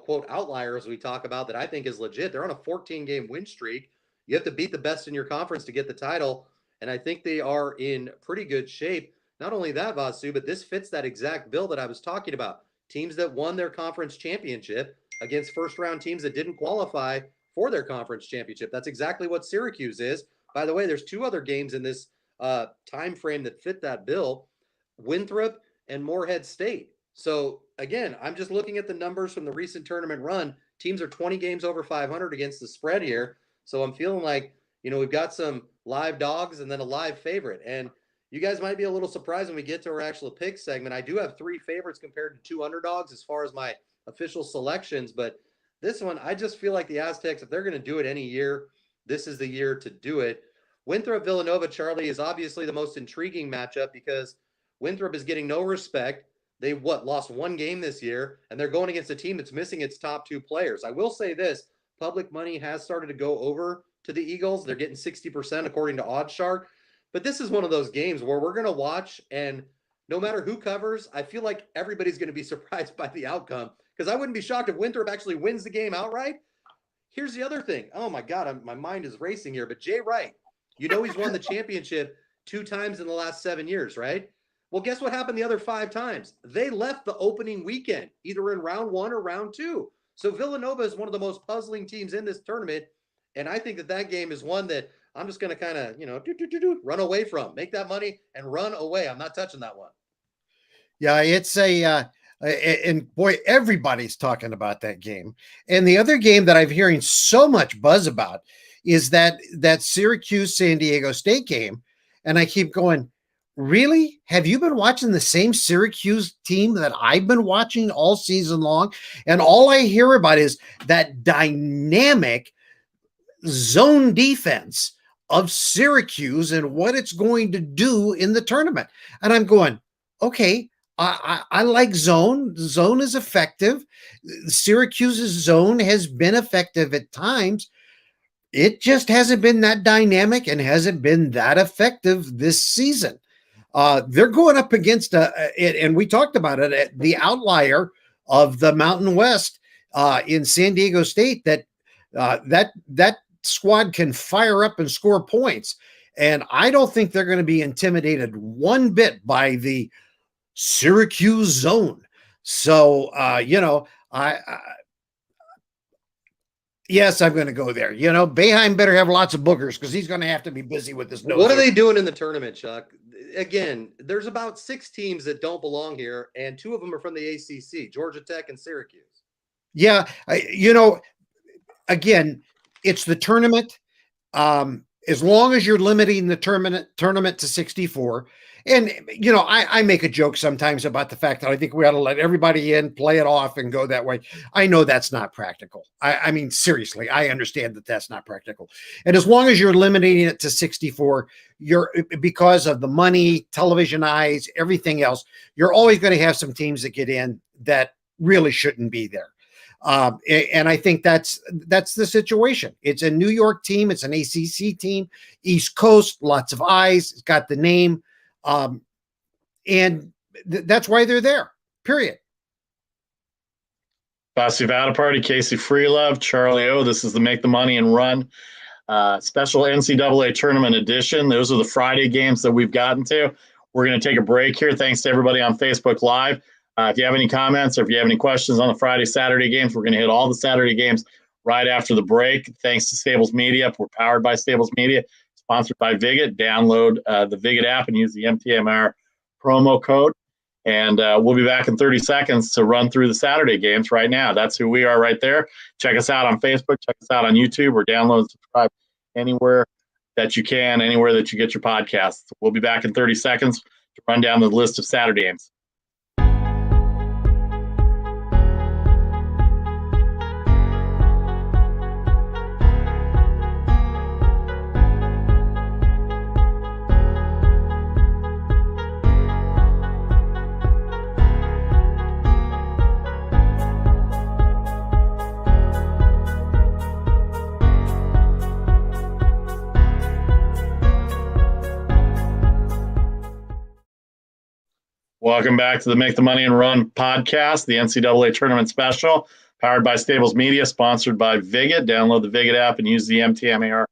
quote, outlier as we talk about that I think is legit. They're on a 14-game win streak. You have to beat the best in your conference to get the title. And I think they are in pretty good shape. Not only that, Vasu, but this fits that exact bill that I was talking about. Teams that won their conference championship against first-round teams that didn't qualify for their conference championship. That's exactly what Syracuse is. By the way, there's two other games in this time frame that fit that bill: Winthrop and Morehead State. So again, I'm just looking at the numbers from the recent tournament run. Teams are 20 games over 500 against the spread here. So I'm feeling like, we've got some live dogs and then a live favorite. And you guys might be a little surprised when we get to our actual pick segment. I do have 3 favorites compared to 2 underdogs as far as my official selections. But this one, I just feel like the Aztecs, if they're going to do it any year, this is the year to do it. Winthrop Villanova, Charlie, is obviously the most intriguing matchup because Winthrop is getting no respect. They lost 1 game this year, and they're going against a team that's missing its top 2 players. I will say this: public money has started to go over to the Eagles. They're getting 60% according to OddsShark. But this is one of those games where we're going to watch, and no matter who covers, I feel like everybody's going to be surprised by the outcome, because I wouldn't be shocked if Winthrop actually wins the game outright. Here's the other thing. Oh my God, my mind is racing here. But Jay Wright, he's won the championship 2 times in the last 7 years, right? Well, guess what happened the other 5 times? They left the opening weekend, either in round 1 or round 2. So Villanova is one of the most puzzling teams in this tournament. And I think that game is one that I'm just going to kind of, run away from. Make that money and run away. I'm not touching that one. Yeah, it's and boy, everybody's talking about that game. And the other game that I'm hearing so much buzz about is that Syracuse San Diego State game. And I keep going, really? Have you been watching the same Syracuse team that I've been watching all season long? And all I hear about is that dynamic zone defense of Syracuse and what it's going to do in the tournament. And I'm going, okay, I like zone. Zone is effective. Syracuse's zone has been effective at times. It just hasn't been that dynamic and hasn't been that effective this season. They're going up against and we talked about it, the outlier of the Mountain West in San Diego State. That squad can fire up and score points, and I don't think they're going to be intimidated one bit by the Syracuse zone. So yes, I'm going to go there. Boeheim better have lots of boogers because he's going to have to be busy with this nose. What are they doing in the tournament, Chuck? Again, there's about 6 teams that don't belong here, and 2 of them are from the ACC: Georgia Tech and Syracuse. Yeah, again, it's the tournament. As long as you're limiting the tournament to 64. And, I make a joke sometimes about the fact that I think we ought to let everybody in, play it off, and go that way. I know that's not practical. I mean, seriously, I understand that that's not practical. And as long as you're limiting it to 64, because of the money, television eyes, everything else, you're always going to have some teams that get in that really shouldn't be there. And I think that's the situation. It's a New York team. It's an ACC team, East Coast, lots of eyes. It's got the name. And that's why they're there, period. Vasuvada Party, Casey Freelove, Charlie O. This is the Make the Money and Run special NCAA tournament edition. Those are the Friday games that we've gotten to. We're going to take a break here. Thanks to everybody on Facebook Live. If you have any comments or if you have any questions on the Friday, Saturday games, we're going to hit all the Saturday games right after the break. Thanks to Stables Media. We're powered by Stables Media, sponsored by Viget. Download the Viget app and use the MTMR promo code. And we'll be back in 30 seconds to run through the Saturday games right now. That's who we are right there. Check us out on Facebook. Check us out on YouTube, or download and subscribe anywhere that you can, anywhere that you get your podcasts. We'll be back in 30 seconds to run down the list of Saturday games. Welcome back to the Make the Money and Run podcast, the NCAA tournament special, powered by Stables Media, sponsored by Viget. Download the Viget app and use the MTMAR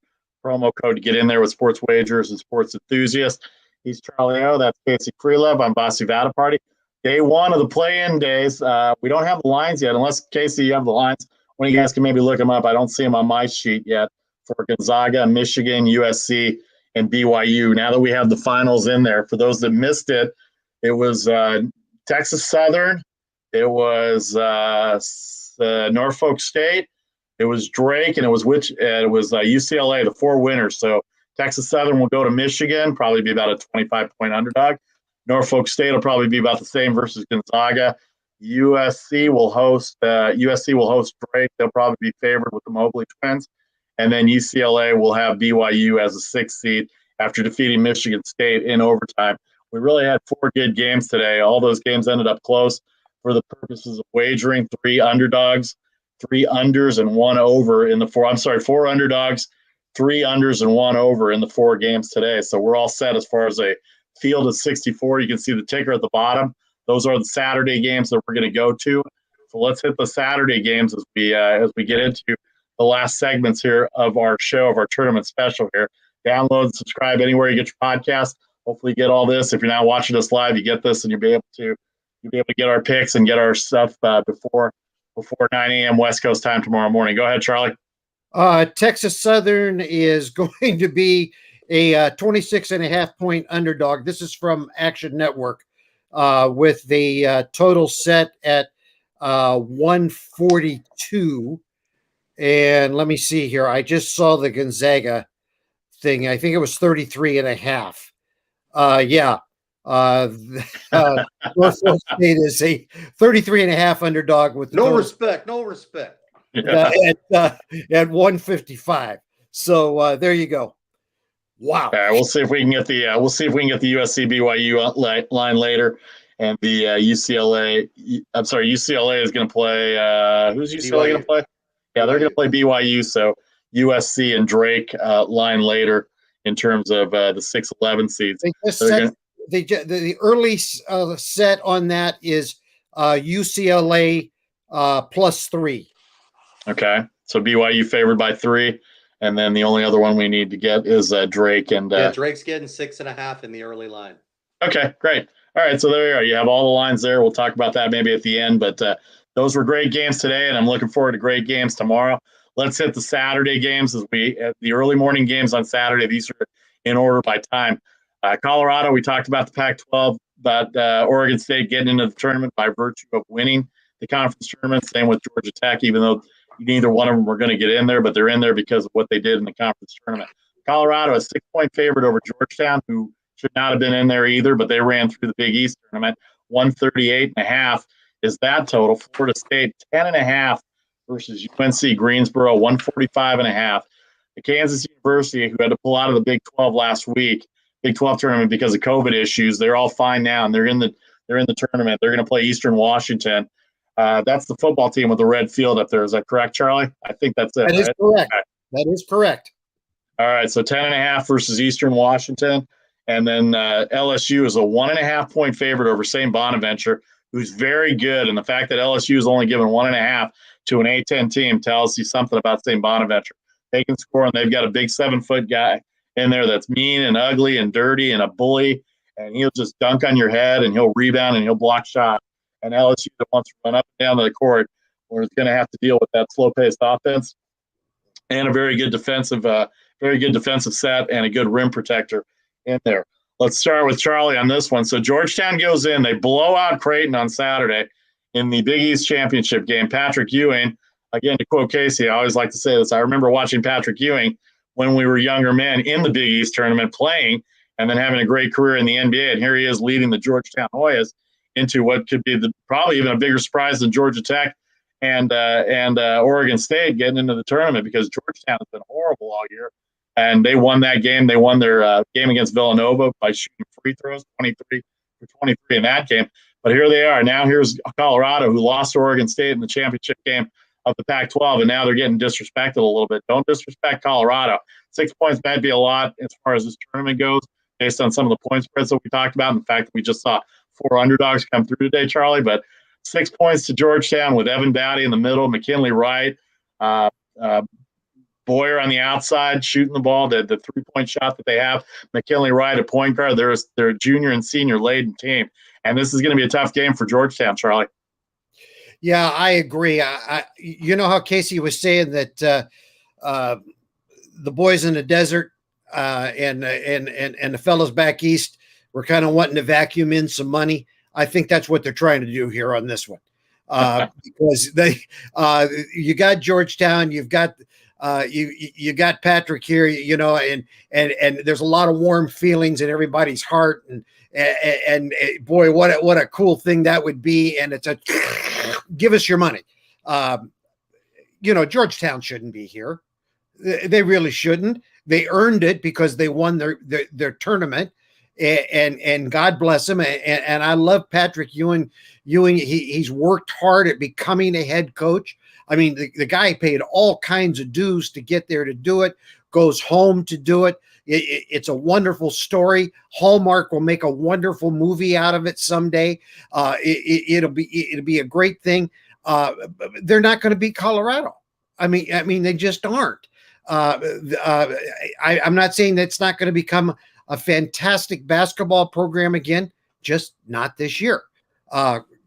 promo code to get in there with sports wagers and sports enthusiasts. He's Charlie O. That's Casey Freelove. I'm Bossy Vadaparty. Day one of the play-in days. We don't have the lines yet, unless, Casey, you have the lines. One of you guys can maybe look them up. I don't see them on my sheet yet for Gonzaga, Michigan, USC, and BYU. Now that we have the finals in there, for those that missed it, it was Texas Southern, it was Norfolk State, it was Drake, and it was UCLA, the four winners. So Texas Southern will go to Michigan, probably be about a 25-point underdog. Norfolk State will probably be about the same versus Gonzaga. USC will host Drake. They'll probably be favored with the Mobley twins. And then UCLA will have BYU as a sixth seed after defeating Michigan State in overtime. We really had four good games today. All those games ended up close for the purposes of wagering. Three underdogs, three unders, and one over in the four. I'm sorry, four underdogs, three unders, and one over in the four games today. So we're all set as far as a field of 64. You can see the ticker at the bottom. Those are the Saturday games that we're going to go to. So let's hit the Saturday games as we get into the last segments here of our show, of our tournament special here. Download, subscribe anywhere you get your podcast. Hopefully you get all this. If you're not watching us live, you get this and you'll be able to get our picks and get our stuff before 9 a.m. West Coast time tomorrow morning. Go ahead, Charlie. Texas Southern is going to be a 26.5-point underdog. This is from Action Network with the total set at 142. And let me see here. I just saw the Gonzaga thing. I think it was 33.5. Norfolk State is a 33.5 underdog with no respect. at 155. So there you go. Wow. All right, we'll see if we can get the USC BYU line later, and the UCLA. I'm sorry, UCLA is going to play. Who's UCLA going to play? Yeah, they're going to play BYU. So USC and Drake line later in terms of the 6-11 seeds. The early set on that is UCLA +3. Okay, so BYU favored by 3, and then the only other one we need to get is Drake. And Drake's getting 6.5 in the early line. Okay, great. All right, so there you are. You have all the lines there. We'll talk about that maybe at the end, but those were great games today, and I'm looking forward to great games tomorrow. Let's hit the Saturday games the early morning games on Saturday. These are in order by time. Colorado, we talked about the Pac-12, about Oregon State getting into the tournament by virtue of winning the conference tournament. Same with Georgia Tech, even though neither one of them were going to get in there, but they're in there because of what they did in the conference tournament. Colorado, a 6-point favorite over Georgetown, who should not have been in there either, but they ran through the Big East tournament. 138.5 is that total. Florida State, 10.5 versus UNC Greensboro, 145.5. The Kansas University, who had to pull out of the Big 12 last week, Big 12 tournament because of COVID issues, they're all fine now, and they're in the tournament. They're going to play Eastern Washington. That's the football team with the red field up there. Is that correct, Charlie? I think that's it. That is correct. Okay. That is correct. All right, so 10.5 versus Eastern Washington. And then LSU is a 1.5-point favorite over St. Bonaventure, who's very good. And the fact that LSU is only given 1.5 to an A-10 team tells you something about St. Bonaventure. They can score, and they've got a big 7-foot guy in there that's mean and ugly and dirty and a bully, and he'll just dunk on your head, and he'll rebound, and he'll block shots. And LSU that wants to run up and down the court, where it's going to have to deal with that slow-paced offense and a very good defensive set and a good rim protector in there. Let's start with Charlie on this one. So Georgetown goes in. They blow out Creighton on Saturday in the Big East Championship game. Patrick Ewing, again, to quote Casey, I always like to say this. I remember watching Patrick Ewing when we were younger men in the Big East tournament playing and then having a great career in the NBA. And here he is leading the Georgetown Hoyas into what could be probably even a bigger surprise than Georgia Tech and Oregon State getting into the tournament, because Georgetown has been horrible all year. And they won that game. They won their game against Villanova by shooting free throws, 23 for 23 in that game. But here they are. Now here's Colorado, who lost to Oregon State in the championship game of the Pac-12, and now they're getting disrespected a little bit. Don't disrespect Colorado. 6 points might be a lot as far as this tournament goes, based on some of the point spreads that we talked about, and the fact that we just saw four underdogs come through today, Charlie, but 6 points to Georgetown with Evan Dowdy in the middle, McKinley Wright, Boyer on the outside shooting the ball, the 3-point shot that they have. McKinley Wright, a point guard. They're a junior and senior laden team. And this is going to be a tough game for Georgetown, Charlie. Yeah, I agree. You know how Casey was saying that the boys in the desert and the fellows back east were kind of wanting to vacuum in some money. I think that's what they're trying to do here on this one, because you got Georgetown, you've got you got Patrick here, you know, and there's a lot of warm feelings in everybody's heart, and boy, what a cool thing that would be. And it's a give us your money. You know, Georgetown shouldn't be here. They really shouldn't. They earned it because they won their tournament, and God bless him. And I love Patrick Ewing. He's worked hard at becoming a head coach. I mean, the guy paid all kinds of dues to get there to do it, goes home to do it. It's a wonderful story. Hallmark will make a wonderful movie out of it someday. It'll be a great thing. They're not going to beat Colorado. I mean, they just aren't. I'm not saying that's not going to become a fantastic basketball program again, just not this year.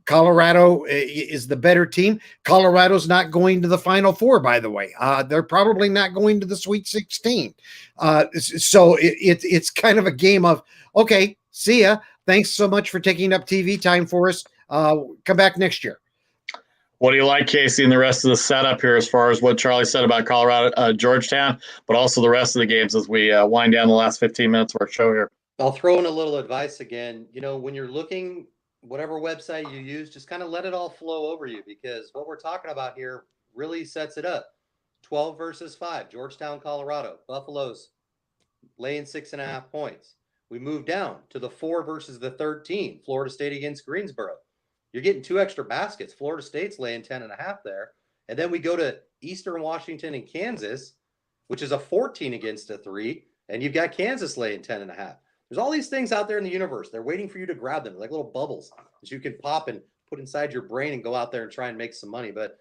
Colorado is the better team. Colorado's not going to the Final Four, by the way. They're probably not going to the Sweet 16. So it's kind of a game of, okay, see ya. Thanks so much for taking up TV time for us. Come back next year. What do you like, Casey, and the rest of the setup here as far as what Charlie said about Colorado, Georgetown, but also the rest of the games as we wind down the last 15 minutes of our show here? I'll throw in a little advice again. You know, when you're looking, whatever website you use, just kind of let it all flow over you, because what we're talking about here really sets it up. 12 versus 5, Georgetown, Colorado, Buffalo's laying 6.5 points. We move down to the 4 versus the 13, Florida State against Greensboro. You're getting 2 extra baskets. Florida State's laying 10.5 there. And then we go to Eastern Washington and Kansas, which is a 14 against a 3. And you've got Kansas laying 10.5. There's all these things out there in the universe. They're waiting for you to grab them, like little bubbles that you can pop and put inside your brain and go out there and try and make some money. But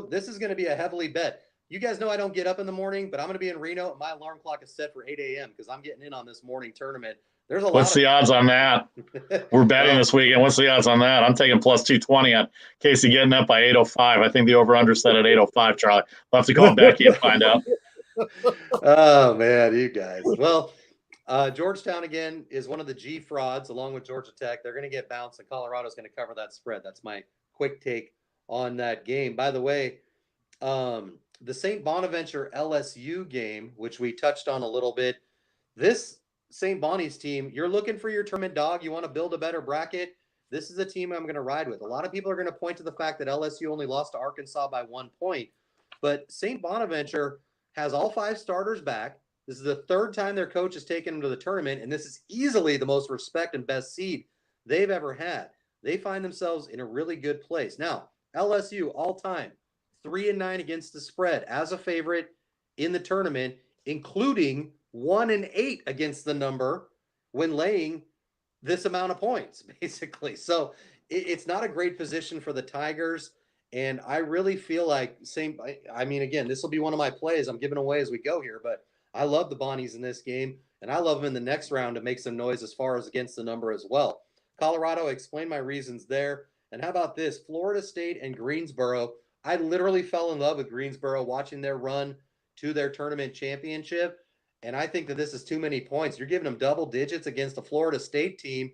this is going to be a heavily bet. You guys know I don't get up in the morning, but I'm going to be in Reno, and my alarm clock is set for 8 a.m. because I'm getting in on this morning tournament. There's a lot. What's the odds on that? We're betting this weekend. What's the odds on that? I'm taking plus 220 on Casey getting up by 8:05. I think the over-under set at 8:05, Charlie. We'll have to call Becky and find out. Oh, man, you guys. Well, Georgetown, again, is one of the G frauds along with Georgia Tech. They're going to get bounced, and Colorado's going to cover that spread. That's my quick take on that game. By the way, the St. Bonaventure LSU game, which we touched on a little bit, this St. Bonnie's team, you're looking for your tournament dog. You want to build a better bracket. This is a team I'm going to ride with. A lot of people are going to point to the fact that LSU only lost to Arkansas by 1 point, but St. Bonaventure has all 5 starters back. This is the 3rd time their coach has taken them to the tournament, and this is easily the most respect and best seed they've ever had. They find themselves in a really good place. Now, LSU all-time 3-9 against the spread as a favorite in the tournament, including 1-8 against the number when laying this amount of points, basically. So it's not a great position for the Tigers. And I really feel like again, this will be one of my plays I'm giving away as we go here, but I love the Bonnies in this game, and I love them in the next round to make some noise as far as against the number as well. Colorado, explain my reasons there. And how about this? Florida State and Greensboro. I literally fell in love with Greensboro watching their run to their tournament championship. And I think that this is too many points. You're giving them double digits against a Florida State team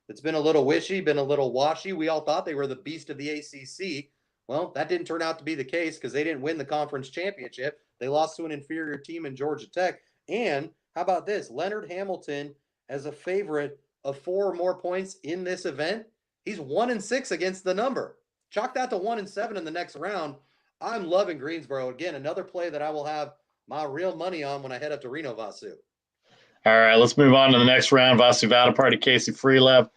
that's been a little wishy, been a little washy. We all thought they were the beast of the ACC. Well, that didn't turn out to be the case because they didn't win the conference championship. They lost to an inferior team in Georgia Tech. And how about this? Leonard Hamilton as a favorite of 4 or more points in this event. He's 1-6 against the number. Chalk that to 1-7 in the next round. I'm loving Greensboro. Again, another play that I will have my real money on when I head up to Reno, Vasu. All right, let's move on to the next round. Vasu Vataparte, Casey Freelev,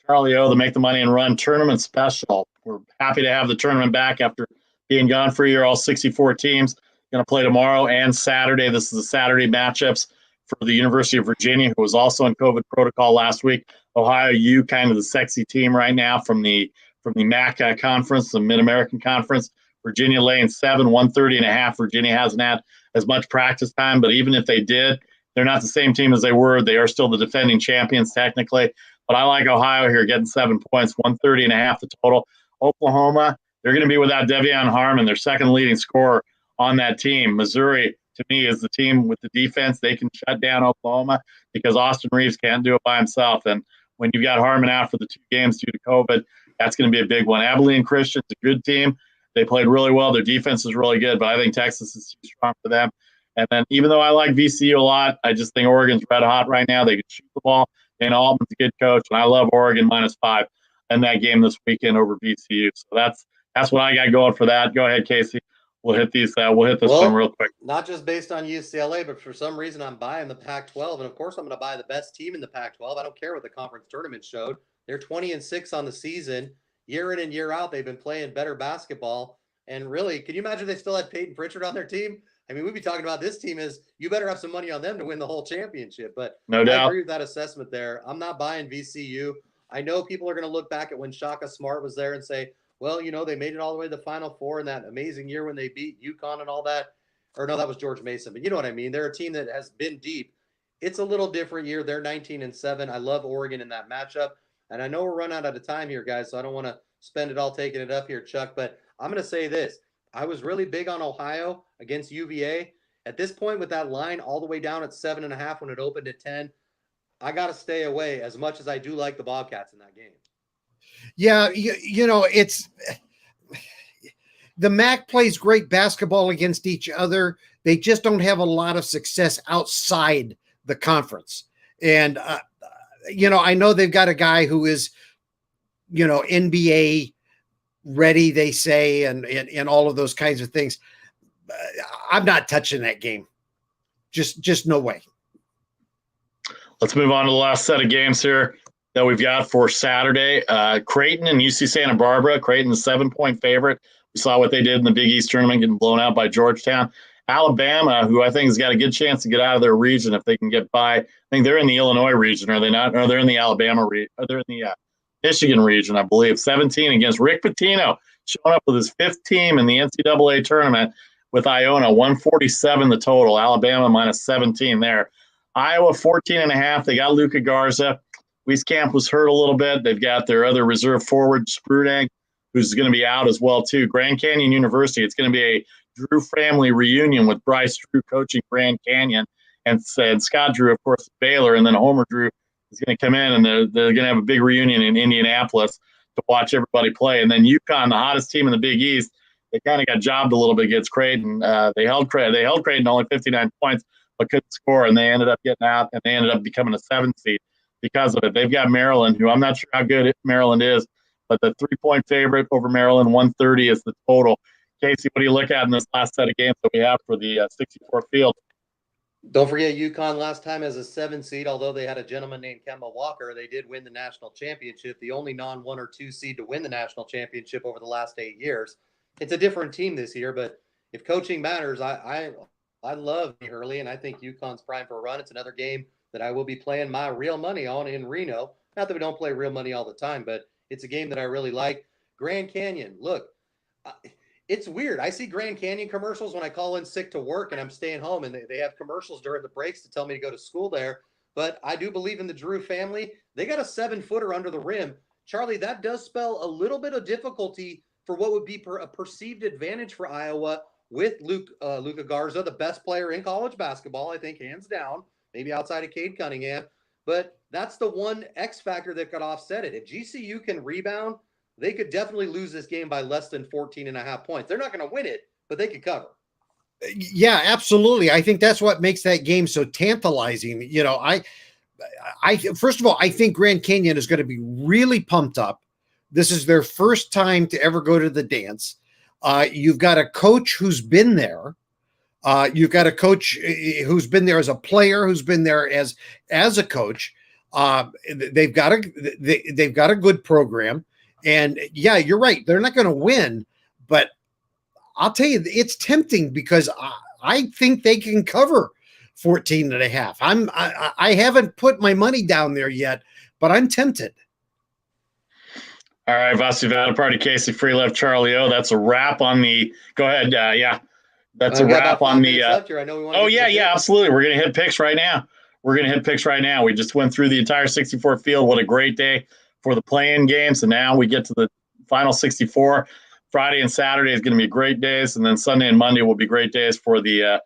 Charlie O, the Make the Money and Run tournament special. We're happy to have the tournament back after being gone for a year. All 64 teams going to play tomorrow and Saturday. This is the Saturday matchups for the University of Virginia, who was also in COVID protocol last week. Ohio U, kind of the sexy team right now from the MAC conference, the Mid-American Conference. Virginia laying 7, 130.5. Virginia hasn't had as much practice time, but even if they did, they're not the same team as they were. They are still the defending champions technically. But I like Ohio here getting 7 points, 130.5 the total. Oklahoma, they're going to be without Devion Harmon, their second leading scorer on that team. Missouri, to me, is the team with the defense. They can shut down Oklahoma because Austin Reeves can't do it by himself. And when you've got Harmon out for the 2 games due to COVID, that's going to be a big one. Abilene Christian's a good team. They played really well. Their defense is really good, but I think Texas is too strong for them. And then even though I like VCU a lot, I just think Oregon's red hot right now. They can shoot the ball. And Altman's a good coach, and I love Oregon -5 in that game this weekend over VCU. So that's what I got going for that. Go ahead, Casey. We'll hit these. We'll hit this one real quick. Not just based on UCLA, but for some reason I'm buying the Pac-12, and of course I'm going to buy the best team in the Pac-12. I don't care what the conference tournament showed. They're 20-6 on the season, year in and year out. They've been playing better basketball, and really, can you imagine they still had Peyton Pritchard on their team? I mean, we'd be talking about this team as you better have some money on them to win the whole championship. But no doubt. I agree with that assessment there. I'm not buying VCU. I know people are going to look back at when Shaka Smart was there and say, well, they made it all the way to the Final Four in that amazing year when they beat UConn and all that. Or no, that was George Mason. But you know what I mean? They're a team that has been deep. It's a little different year. They're 19-7. I love Oregon in that matchup. And I know we're running out of time here, guys, so I don't want to spend it all taking it up here, Chuck. But I'm going to say this. I was really big on Ohio against UVA. At this point, with that line all the way down at 7.5 when it opened at 10, I got to stay away as much as I do like the Bobcats in that game. Yeah, it's the MAC plays great basketball against each other. They just don't have a lot of success outside the conference. And, I know they've got a guy who is, NBA ready, they say, and all of those kinds of things. I'm not touching that game. Just no way. Let's move on to the last set of games here that we've got for Saturday. Creighton and UC Santa Barbara. Creighton's 7-point favorite. We saw what they did in the Big East tournament, getting blown out by Georgetown. Alabama, who I think has got a good chance to get out of their region if they can get by. I think they're in the Illinois region, are they not? Or they're in the Alabama region. They're in the Michigan region, I believe. 17 against Rick Pitino, showing up with his 5th team in the NCAA tournament with Iona. 147 the total. Alabama -17 there. Iowa 14.5. They got Luka Garza. Wieskamp was hurt a little bit. They've got their other reserve forward, Sprudang, who's going to be out as well, too. Grand Canyon University, it's going to be a Drew family reunion with Bryce Drew coaching Grand Canyon. And Scott Drew, of course, Baylor, and then Homer Drew is going to come in, and they're going to have a big reunion in Indianapolis to watch everybody play. And then UConn, the hottest team in the Big East, they kind of got jobbed a little bit against Creighton. They held Creighton only 59 points, but couldn't score, and they ended up getting out, and they ended up becoming a 7th seed because of it. They've got Maryland, who I'm not sure how good Maryland is, but the 3-point favorite over Maryland, 130 is the total. Casey, what do you look at in this last set of games that we have for the 64 field? Don't forget UConn last time as a 7 seed, although they had a gentleman named Kemba Walker, they did win the national championship, the only non-1 or 2 seed to win the national championship over the last 8 years. It's a different team this year, but if coaching matters, I love Hurley, and I think UConn's prime for a run. It's another game that I will be playing my real money on in Reno. Not that we don't play real money all the time, but it's a game that I really like. Grand Canyon, look, it's weird. I see Grand Canyon commercials when I call in sick to work and I'm staying home, and they have commercials during the breaks to tell me to go to school there. But I do believe in the Drew family. They got a 7-footer under the rim. Charlie, that does spell a little bit of difficulty for what would be a perceived advantage for Iowa with Luka Garza, the best player in college basketball, I think, hands down, maybe outside of Cade Cunningham. But that's the one X factor that could offset it. If GCU can rebound, they could definitely lose this game by less than 14.5 points. They're not going to win it, but they could cover. Yeah, absolutely. I think that's what makes that game so tantalizing. I first of all, I think Grand Canyon is going to be really pumped up. This is their first time to ever go to the dance. You've got a coach who's been there. You've got a coach who's been there as a player, who's been there as a coach. They've got a good program. And yeah, you're right. They're not going to win, but I'll tell you, it's tempting because I think they can cover 14.5. I haven't put my money down there yet, but I'm tempted. All right, Vasuvada Party, Casey Freelove, Charlie O. That's a wrap on the. Go ahead. Yeah, that's a We've got wrap about 5 on the. minutes left here. I know we want to. Oh yeah, absolutely. We're gonna hit picks right now. We just went through the entire 64 field. What a great day for the play-in games, and now we get to the final 64. Friday and Saturday is going to be great days, and then Sunday and Monday will be great days for the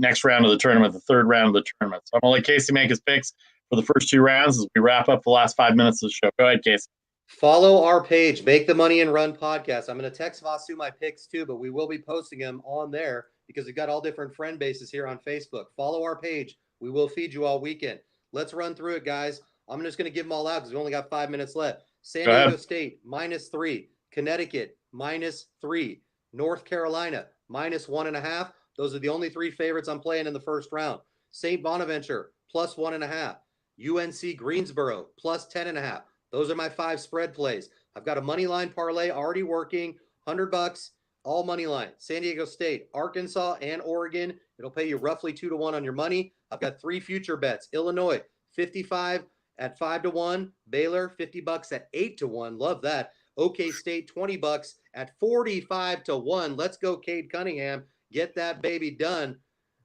next round of the tournament, the third round of the tournament. So I'm gonna let Casey make his picks for the first 2 rounds as we wrap up the last 5 minutes of the show. Go ahead, Casey. Follow our page, Make the Money and Run podcast. I'm going to text Vasu my picks too, but we will be posting them on there because we've got all different friend bases here on Facebook. Follow our page. We will feed you all weekend. Let's run through it, guys. I'm just going to give them all out because we only got 5 minutes left. San Diego State, -3. Connecticut, -3. North Carolina, -1.5. Those are the only 3 favorites I'm playing in the first round. St. Bonaventure, +1.5. UNC Greensboro, +10.5. Those are my 5 spread plays. I've got a money line parlay already working, $100, all money line. San Diego State, Arkansas, and Oregon. It'll pay you roughly 2-to-1 on your money. I've got 3 future bets. Illinois, 55 at 5-to-1. Baylor, $50 at 8-to-1. Love that. OK State, $20 at 45-to-1. Let's go, Cade Cunningham. Get that baby done.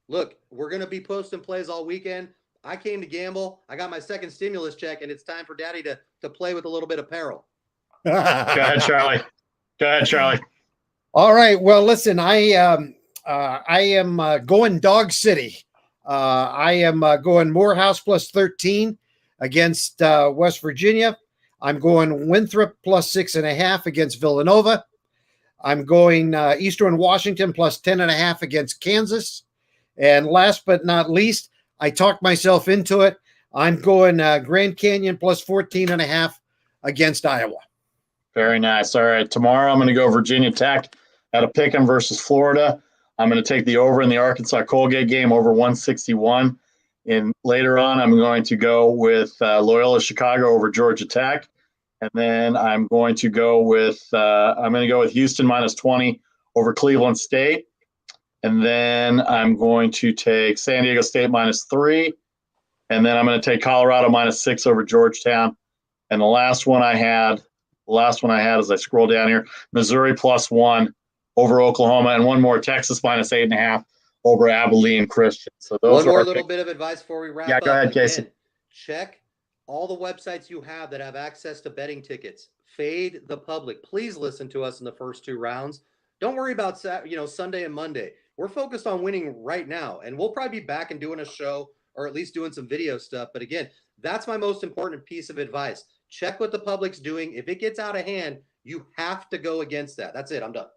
Look, we're going to be posting plays all weekend. I came to gamble. I got my second stimulus check, and it's time for Daddy to play with a little bit of peril. Go ahead, Charlie. All right. Well, listen, I am going Dog City. I am going Morehouse +13 against West Virginia. I'm going Winthrop +6.5 against Villanova. I'm going Eastern Washington +10.5 against Kansas. And last but not least, I talked myself into it. I'm going Grand Canyon +14.5 against Iowa. Very nice. All right. Tomorrow I'm going to go Virginia Tech at a pick 'em versus Florida. I'm going to take the over in the Arkansas Colgate game over 161. And later on, I'm going to go with Loyola Chicago over Georgia Tech. And then I'm going to go with Houston -20 over Cleveland State. And then I'm going to take San Diego State -3. And then I'm going to take Colorado -6 over Georgetown. And the last one I had as I scroll down here, Missouri +1 over Oklahoma, and one more, Texas -8.5 over Abilene Christian. So those one more are little bit of advice before we wrap up. Yeah, go ahead, Casey. Again, check all the websites you have that have access to betting tickets. Fade the public. Please listen to us in the first 2 rounds. Don't worry about Sunday and Monday. We're focused on winning right now, and we'll probably be back and doing a show or at least doing some video stuff. But again, that's my most important piece of advice. Check what the public's doing. If it gets out of hand, you have to go against that. That's it. I'm done.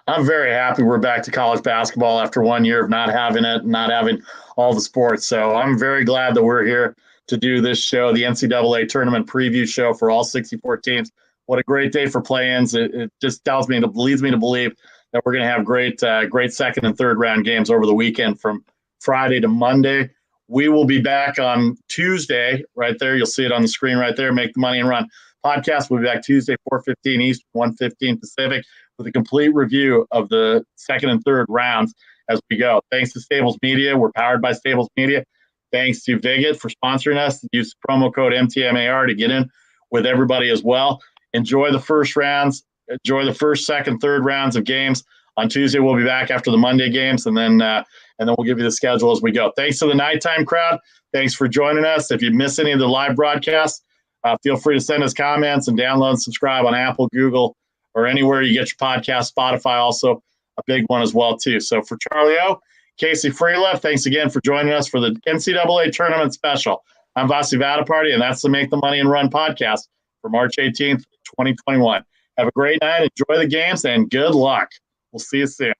I'm very happy we're back to college basketball after 1 year of not having it, not having all the sports. So I'm very glad that we're here to do this show, the NCAA tournament preview show for all 64 teams. What a great day for play-ins. It just leads me to believe that we're going to have great second and third round games over the weekend from Friday to Monday. We will be back on Tuesday right there. You'll see it on the screen right there. Make the Money and Run podcast. We'll be back Tuesday, 4:15 Eastern, 1:15 Pacific, with a complete review of the second and third rounds as we go. Thanks to Stables Media. We're powered by Stables Media. Thanks to Viget for sponsoring us. Use promo code MTMAR to get in with everybody as well. Enjoy the first rounds. Enjoy the first, second, third rounds of games. On Tuesday, we'll be back after the Monday games, and then we'll give you the schedule as we go. Thanks to the nighttime crowd. Thanks for joining us. If you miss any of the live broadcasts, feel free to send us comments and download and subscribe on Apple, Google, or anywhere you get your podcast. Spotify also a big one as well too. So for Charlie O, Casey Freelove, thanks again for joining us for the NCAA tournament special. I'm Vasi Vadaparty, and that's the Make the Money and Run podcast for March 18th, 2021. Have a great night. Enjoy the games, and good luck. We'll see you soon.